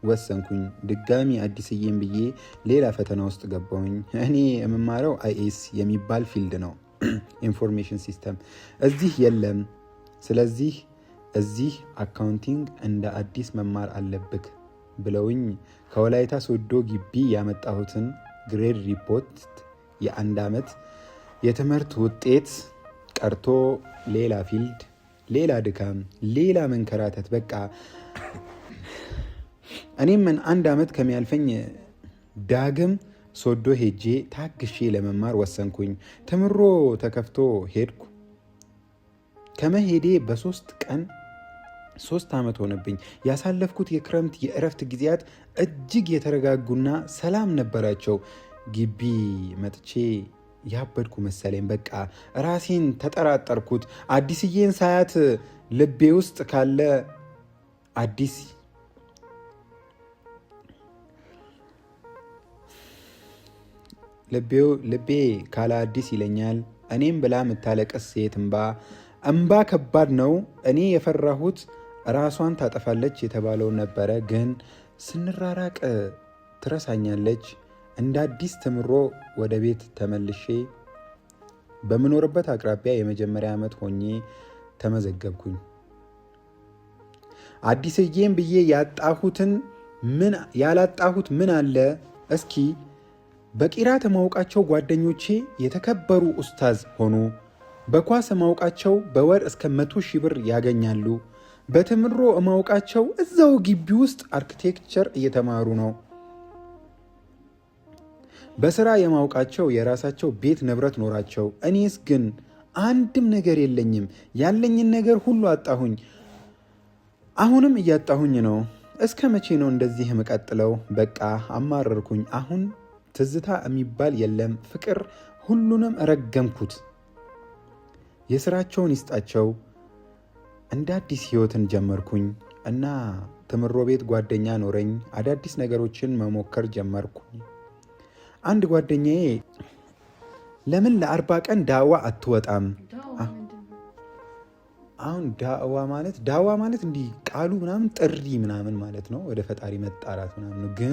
ወሰንኩኝ። ድጋሚ አዲስዬን ብዬ ሌላ ፈተና ውስጥ ገባሁኝ። እኔ የምማረው አይኤስ የሚባል ፊልድ ነው፣ ኢንፎርሜሽን ሲስተም። እዚህ የለም። ስለዚህ እዚህ አካውንቲንግ እንደ አዲስ መማር አለብክ ብለውኝ ከወላይታ ሶዶ ግቢ ያመጣሁትን ግሬድ ሪፖርት የ1 ዓመት የትምህርት ውጤት ቀርቶ ሌላ ፊልድ፣ ሌላ ድካም፣ ሌላ መንከራተት። በቃ እኔም 1 ዓመት ከሚያልፈኝ ዳግም ሶዶ ሄጄ ታግሼ ለመማር ወሰንኩኝ። ትምሮ ተከፍቶ ሄድኩ። ከመሄዴ በ3 ቀን 3 ዓመት ሆነብኝ። ያሳለፍኩት የክረምት የእረፍት ጊዜያት እጅግ የተረጋጉና ሰላም ነበራቸው። ግቢ መጥቼ ያበድኩ መሰለኝ። በቃ ራሴን ተጠራጠርኩት። አዲስዬን ሳያት ልቤ ውስጥ ካለ አዲስ ልቤ ካለ አዲስ ይለኛል። እኔም ብላ የምታለቀስ ሴት እምባ ከባድ ነው። እኔ የፈራሁት ራሷን ታጠፋለች የተባለው ነበረ። ግን ስንራራቅ ትረሳኛለች። እንደ አዲስ ትምሮ ወደ ቤት ተመልሼ በምኖርበት አቅራቢያ የመጀመሪያ ዓመት ሆኜ ተመዘገብኩኝ። አዲስዬም ብዬ ያላጣሁት ምን አለ እስኪ? በቂራት ማውቃቸው ጓደኞቼ የተከበሩ ኡስታዝ ሆኑ። በኳስ ማውቃቸው በወር እስከ 100,000 ብር ያገኛሉ። በትምሮ ማውቃቸው እዛው ግቢ ውስጥ አርኪቴክቸር እየተማሩ ነው። በስራ የማውቃቸው የራሳቸው ቤት ንብረት ኖራቸው፣ እኔስ ግን አንድም ነገር የለኝም። ያለኝን ነገር ሁሉ አጣሁኝ። አሁንም እያጣሁኝ ነው። እስከ መቼ ነው እንደዚህ የምቀጥለው? በቃ አማረርኩኝ። አሁን ትዝታ የሚባል የለም። ፍቅር ሁሉንም ረገምኩት። የስራቸውን ይስጣቸው። እንደ አዲስ ህይወትን ጀመርኩኝ እና ትምሮ ቤት ጓደኛ ኖረኝ። አዳዲስ ነገሮችን መሞከር ጀመርኩኝ። አንድ ጓደኛዬ ለምን ለ40 ቀን ዳዋ አትወጣም? አሁን ዳዋ ማለት እንዲህ ቃሉ ምናምን ጥሪ ምናምን ማለት ነው፣ ወደ ፈጣሪ መጣራት ምናምን ነው። ግን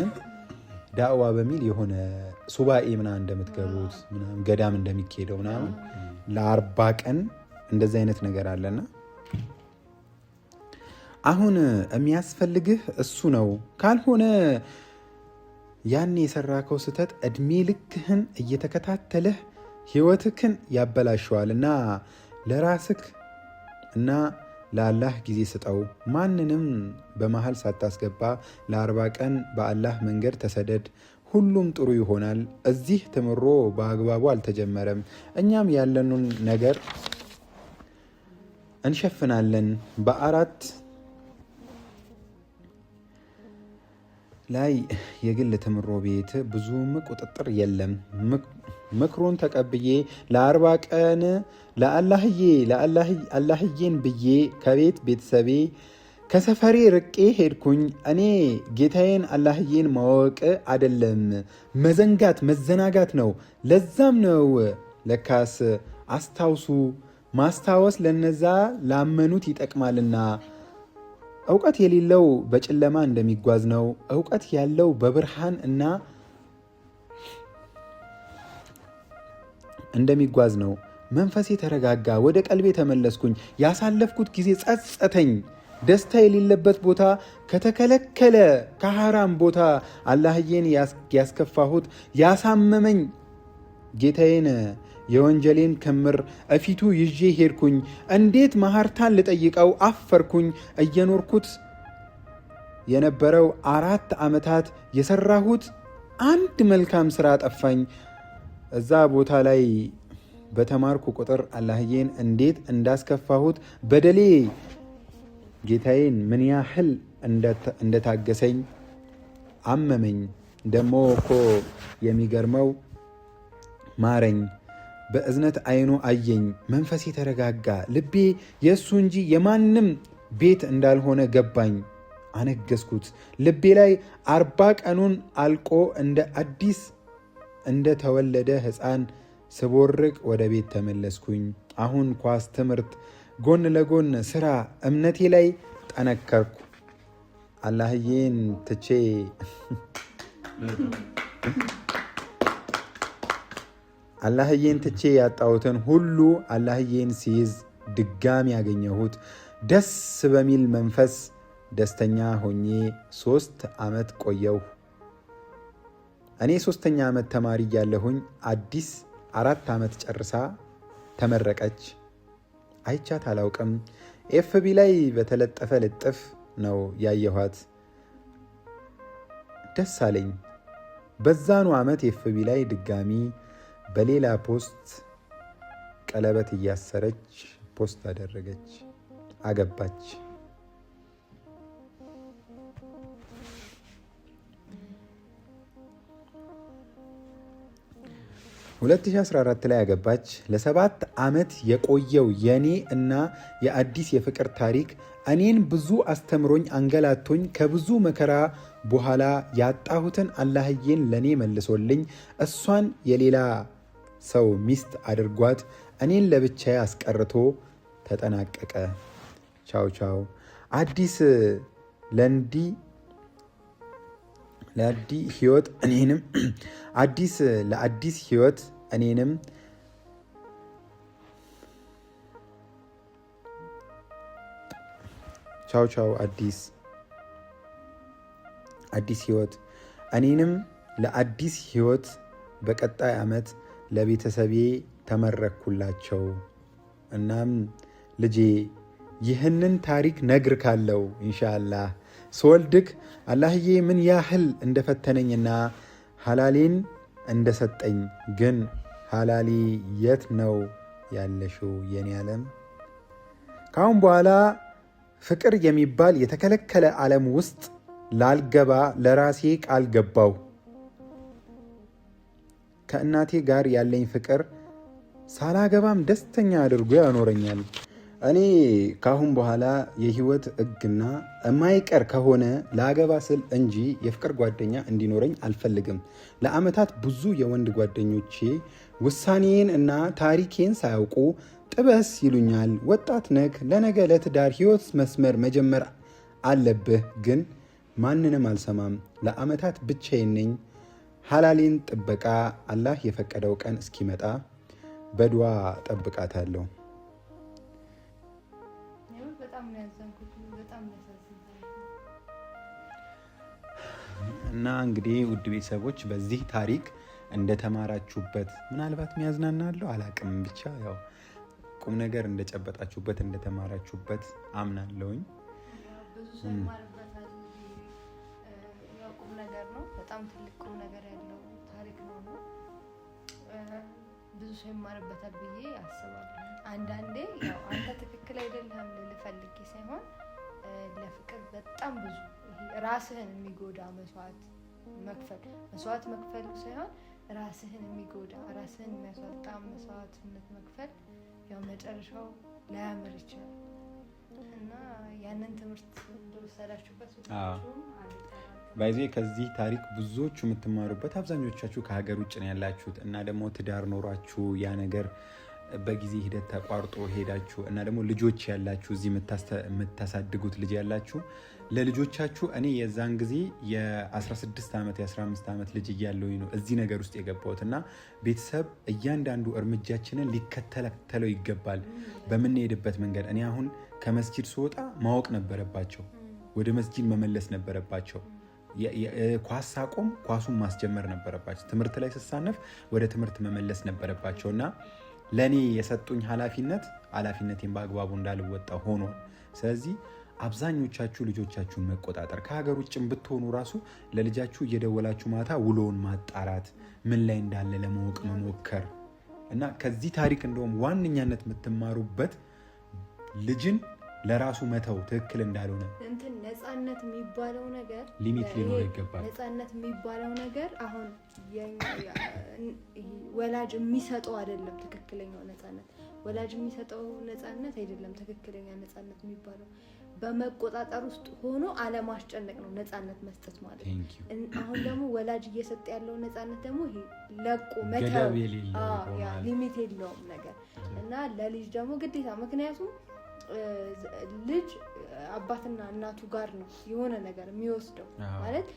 ዳዋ በሚል የሆነ ሱባኤ ምናምን እንደምትገቡት ምናምን ገዳም እንደሚካሄደው ምናምን ለ40 ቀን እንደዚህ አይነት ነገር አለና አሁን የሚያስፈልግህ እሱ ነው። ካልሆነ ያኔ የሰራከው ስህተት እድሜ ልክህን እየተከታተለህ ህይወትህን ያበላሸዋል እና ለራስህ እና ለአላህ ጊዜ ስጠው። ማንንም በመሃል ሳታስገባ ለ40 ቀን በአላህ መንገድ ተሰደድ። ሁሉም ጥሩ ይሆናል። እዚህ ትምሮ በአግባቡ አልተጀመረም። እኛም ያለንን ነገር እንሸፍናለን። በ4 ላይ የግል ትምሮ ቤት ብዙም ቁጥጥር የለም። ምክሩን ተቀብዬ ለ40 ቀን ለአላህዬን ብዬ ከቤት ቤተሰቤ ከሰፈሬ ርቄ ሄድኩኝ። እኔ ጌታዬን አላህዬን ማወቅ አይደለም መዘናጋት ነው። ለዛም ነው ለካስ አስታውሱ፣ ማስታወስ ለነዛ ላመኑት ይጠቅማልና። እውቀት የሌለው በጨለማ እንደሚጓዝ ነው። እውቀት ያለው በብርሃን እና እንደሚጓዝ ነው። መንፈሴ ተረጋጋ። ወደ ቀልቤ ተመለስኩኝ። ያሳለፍኩት ጊዜ ጸጸተኝ። ደስታ የሌለበት ቦታ፣ ከተከለከለ ከሐራም ቦታ አላህዬን ያስከፋሁት ያሳመመኝ ጌታዬን የወንጀሌን ክምር እፊቱ ይዤ ሄድኩኝ። እንዴት ማህርታን ልጠይቀው አፈርኩኝ። እየኖርኩት የነበረው 4 ዓመታት የሰራሁት አንድ መልካም ስራ ጠፋኝ። እዛ ቦታ ላይ በተማርኩ ቁጥር አላህዬን እንዴት እንዳስከፋሁት በደሌ ጌታዬን ምን ያህል እንደታገሰኝ አመመኝ። ደሞ እኮ የሚገርመው ማረኝ። በእዝነት አይኑ አየኝ። መንፈሴ ተረጋጋ። ልቤ የእሱ እንጂ የማንም ቤት እንዳልሆነ ገባኝ። አነገስኩት። ልቤ ላይ 40 ቀኑን አልቆ እንደ አዲስ እንደተወለደ ሕፃን ስቦርቅ ወደ ቤት ተመለስኩኝ። አሁን ኳስ፣ ትምህርት፣ ጎን ለጎን ስራ፣ እምነቴ ላይ ጠነከርኩ። አላህዬን ትቼ ያጣሁትን ሁሉ አላህዬን ሲይዝ ድጋሚ ያገኘሁት። ደስ በሚል መንፈስ ደስተኛ ሆኜ 3 ዓመት ቆየሁ። እኔ 3ኛ ዓመት ተማሪ ያለሁኝ አዲስ 4 ዓመት ጨርሳ ተመረቀች። አይቻት አላውቅም። ኤፍቢ ላይ በተለጠፈ ልጥፍ ነው ያየኋት። ደስ አለኝ። በዛኑ ዓመት ኤፍቢ ላይ ድጋሚ በሌላ ፖስት ቀለበት እያሰረች ፖስት አደረገች። አገባች። በ2014 ላይ አገባች። ለ7 ዓመት የቆየው የኔ እና የአዲስ የፍቅር ታሪክ እኔን ብዙ አስተምሮኝ አንገላቶኝ ከብዙ መከራ በኋላ ያጣሁትን አላህዬን ለኔ መልሶልኝ እሷን የሌላ ሰው ሚስት አድርጓት እኔን ለብቻዬ አስቀርቶ ተጠናቀቀ። ቻው ቻው። አዲስ ለአዲስ ህይወት እኔንም ቻው ቻው። አዲስ ህይወት እኔንም ለአዲስ ህይወት በቀጣይ ዓመት ለቤተሰቤ ተመረኩላቸው። እናም ልጄ ይህንን ታሪክ ነግር ካለው ኢንሻአላህ ስወልድክ አላህዬ ምን ያህል እንደፈተነኝና ሐላሌን እንደሰጠኝ፣ ግን ሐላሌ የት ነው ያለሽው የኔ ዓለም? ከአሁን በኋላ ፍቅር የሚባል የተከለከለ ዓለም ውስጥ ላልገባ ለራሴ ቃል ገባው። ከእናቴ ጋር ያለኝ ፍቅር ሳላገባም ደስተኛ አድርጎ ያኖረኛል። እኔ ካሁን በኋላ የህይወት ሕግና የማይቀር ከሆነ ላገባ ስል እንጂ የፍቅር ጓደኛ እንዲኖረኝ አልፈልግም። ለዓመታት ብዙ የወንድ ጓደኞቼ ውሳኔን እና ታሪኬን ሳያውቁ ጥበስ ይሉኛል። ወጣት ነህ፣ ለነገ ለትዳር ህይወት መስመር መጀመር አለብህ። ግን ማንንም አልሰማም። ለዓመታት ብቻዬን ነኝ። ሐላሌን ጥበቃ አላህ የፈቀደው ቀን እስኪመጣ በዱዓ ጠብቃታለሁ። እና እንግዲህ ውድ ቤተሰቦች በዚህ ታሪክ እንደተማራችሁበት፣ ምናልባት የሚያዝናናለው አላቅም፣ ብቻ ያው ቁም ነገር እንደጨበጣችሁበት እንደተማራችሁበት አምናለሁኝ። ብዙ ሰው ይማርበታል። ያው ቁም ነገር ነው፣ በጣም ትልቅ ቁም ነገር ያለው ታሪክ ነው። ብዙ ሰው ይማርበታል ብዬ አስባለሁ። አንዳንዴ ያው አንተ ትክክል አይደለም ልፈልግ ሳይሆን ለፍቅር በጣም ብዙ ራስህን የሚጎዳ መስዋዕት መክፈል ሳይሆን ራስህን የሚጎዳ ራስህን የሚያስወጣ መስዋዕትነት መክፈል ያው መጨረሻው ላያምር ይችላል እና ያንን ትምህርት እንደወሰዳችሁበት ባይዜ ከዚህ ታሪክ ብዙዎቹ የምትማሩበት፣ አብዛኞቻችሁ ከሀገር ውጭ ነው ያላችሁት እና ደግሞ ትዳር ኖሯችሁ ያ ነገር በጊዜ ሂደት ተቋርጦ ሄዳችሁ እና ደግሞ ልጆች ያላችሁ እዚህ የምታሳድጉት ልጅ ያላችሁ ለልጆቻችሁ እኔ የዛን ጊዜ የ16 ዓመት የ15 ዓመት ልጅ እያለሁኝ ነው እዚህ ነገር ውስጥ የገባሁት እና ቤተሰብ እያንዳንዱ እርምጃችንን ሊከተለው ይገባል በምንሄድበት መንገድ። እኔ አሁን ከመስጂድ ስወጣ ማወቅ ነበረባቸው፣ ወደ መስጂድ መመለስ ነበረባቸው። ኳስ ሳቆም ኳሱን ማስጀመር ነበረባቸው። ትምህርት ላይ ስሳነፍ ወደ ትምህርት መመለስ ነበረባቸው እና ለእኔ የሰጡኝ ኃላፊነቴን በአግባቡ እንዳልወጣ ሆኗል። ስለዚህ አብዛኞቻችሁ ልጆቻችሁን መቆጣጠር፣ ከሀገር ውጭም ብትሆኑ ራሱ ለልጃችሁ እየደወላችሁ ማታ ውሎውን ማጣራት፣ ምን ላይ እንዳለ ለማወቅ መሞከር እና ከዚህ ታሪክ እንደውም ዋነኛነት የምትማሩበት ልጅን ለራሱ መተው ትክክል እንዳልሆነ እንትን ነፃነት የሚባለው ነገር ሊሚት ሊኖር ይገባል። ነፃነት የሚባለው ነገር አሁን ወላጅ የሚሰጠው አይደለም ትክክለኛው ነፃነት። ወላጅ የሚሰጠው ነፃነት አይደለም ትክክለኛ ነፃነት የሚባለው። በመቆጣጠር ውስጥ ሆኖ አለማስጨነቅ ነው ነፃነት መስጠት ማለት። አሁን ደግሞ ወላጅ እየሰጠ ያለው ነፃነት ደግሞ ይሄ ለቆ መተው ሊሚት የለውም ነገር እና ለልጅ ደግሞ ግዴታ ምክንያቱም ልጅ አባትና እናቱ ጋር ነው የሆነ ነገር የሚወስደው ማለት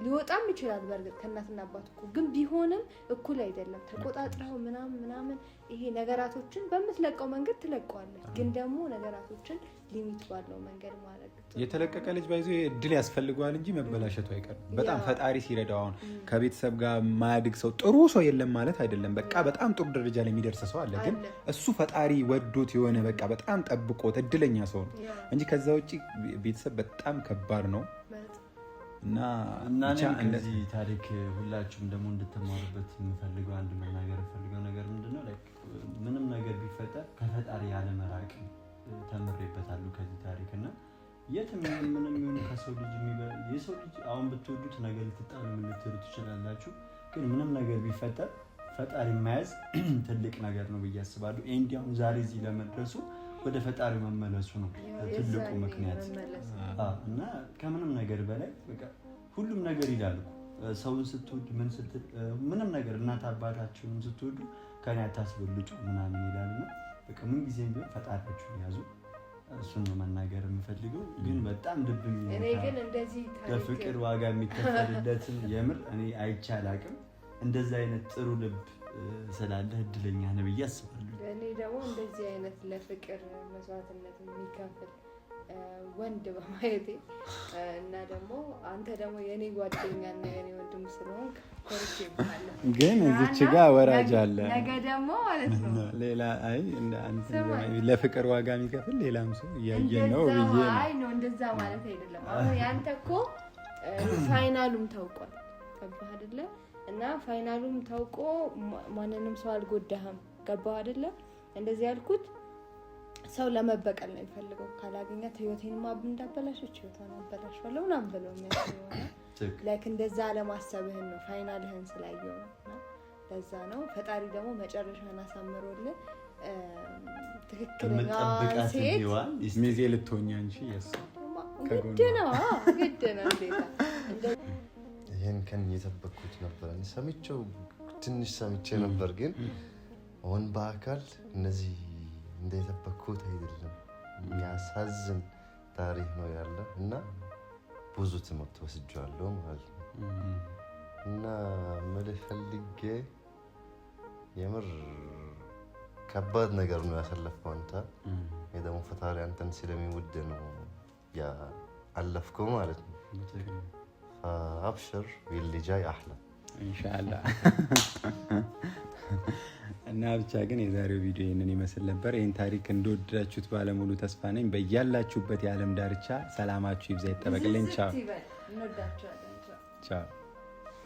ሊወጣም ይችላል። በእርግጥ ከእናትና አባት እኮ ግን ቢሆንም እኩል አይደለም። ተቆጣጥረው ምናምን ይሄ ነገራቶችን በምትለቀው መንገድ ትለቀዋለህ፣ ግን ደግሞ ነገራቶችን ሊሚት ባለው መንገድ ማለት ነው። የተለቀቀ ልጅ ባይዞ እድል ያስፈልገዋል እንጂ መበላሸቱ አይቀርም። በጣም ፈጣሪ ሲረዳው አሁን ከቤተሰብ ጋር ማያድግ ሰው ጥሩ ሰው የለም ማለት አይደለም። በቃ በጣም ጥሩ ደረጃ ላይ የሚደርስ ሰው አለ፣ ግን እሱ ፈጣሪ ወዶት የሆነ በቃ በጣም ጠብቆት እድለኛ ሰው ነው እንጂ ከዛ ውጭ ቤተሰብ በጣም ከባድ ነው። እና ከዚህ ታሪክ ሁላችሁም ደግሞ እንድትማሩበት የምፈልገው አንድ መናገር የምፈልገው ነገር ምንድነው፣ ምንም ነገር ቢፈጠር ከፈጣሪ ያለመራቅ ተምሬበታለሁ ከዚህ ታሪክ እና የትም ምንም ይሁን ከሰው ልጅ የሰው ልጅ አሁን ብትወዱት ነገር ልትጣሉ ልትሉ ትችላላችሁ፣ ግን ምንም ነገር ቢፈጠር ፈጣሪ መያዝ ትልቅ ነገር ነው ብዬ አስባለሁ። እንዲያውም ዛሬ እዚህ ለመድረሱ ወደ ፈጣሪ መመለሱ ነው ትልቁ ምክንያት እና ከምንም ነገር በላይ በቃ ሁሉም ነገር ይላሉ። ሰውን ስትወድ ምን ስትል ምንም ነገር እናት አባታችሁን ስትወዱ ከኔ አታስበልጡ ምናምን ይላልና በቃ ምን ጊዜም ቢሆን ፈጣሪያችሁን ያዙ። እሱን ነው መናገር የምፈልገው። ግን በጣም ልብም ለፍቅር ዋጋ የሚከፈልለትን የምር እኔ አይቼ አላቅም። እንደዛ አይነት ጥሩ ልብ ስላለ እድለኛ ነህ ብዬ አስባለሁ። እኔ ደግሞ እንደዚህ አይነት ለፍቅር መስዋዕትነት የሚከፍል ወንድ በማየቴ እና ደግሞ አንተ ደግሞ የኔ ጓደኛና የኔ ወንድም ስለሆንክ ኮርቼ ይባላል። ግን እዚች ጋር ወራጅ አለ። ነገ ደግሞ ማለት ነው ሌላ አይ እንደ አንተ ለፍቅር ዋጋ የሚከፍል ሌላም ሰው እያየን ነው ብዬ ነው። አይ ነው እንደዛ ማለት አይደለም። አሁን ያንተ እኮ ፋይናሉም ታውቋል። ገባህ አይደለ? እና ፋይናሉም ታውቆ ማንንም ሰው አልጎዳህም። ገባህ አይደለ? እንደዚህ ያልኩት ሰው ለመበቀል ነው የሚፈልገው። ካላገኛት ህይወቴን ማብ እንዳበላሸች ህይወቷን አበላሽዋለሁ ምናምን ብለው የሚያስበው ላይክ እንደዛ ለማሰብህን ነው ፋይናልህን ስላየው ነው። ለዛ ነው ፈጣሪ ደግሞ መጨረሻን አሳምሮልህ ትክክለኛ ሴት ሚዜ ልትሆኛ እንጂ ግድ ነው ይሄን ቀን እየጠበቅኩት ነበር። ትንሽ ሰምቼ ነበር፣ ግን አሁን በአካል እነዚህ እንደጠበቅኩት አይደለም። የሚያሳዝን ታሪክ ነው ያለ እና ብዙ ትምህርት ወስጃለሁ ማለት ነው። እና ምልህ ፈልጌ የምር ከባድ ነገር ነው ያሳለፍከው አንተ። ደግሞ ፈጣሪ አንተን ስለሚወድ ነው ያለፍከው ማለት ነው። አብሽር واللي جاي احلى ኢንሻአላህ። እና ብቻ ግን የዛሬው ቪዲዮ ይሄንን ይመስል ነበር። ይሄን ታሪክ እንደወደዳችሁት ባለሙሉ ተስፋ ነኝ። በያላችሁበት የዓለም ዳርቻ ሰላማችሁ ይብዛ ይጠበቅልኝ። ቻው ቻው።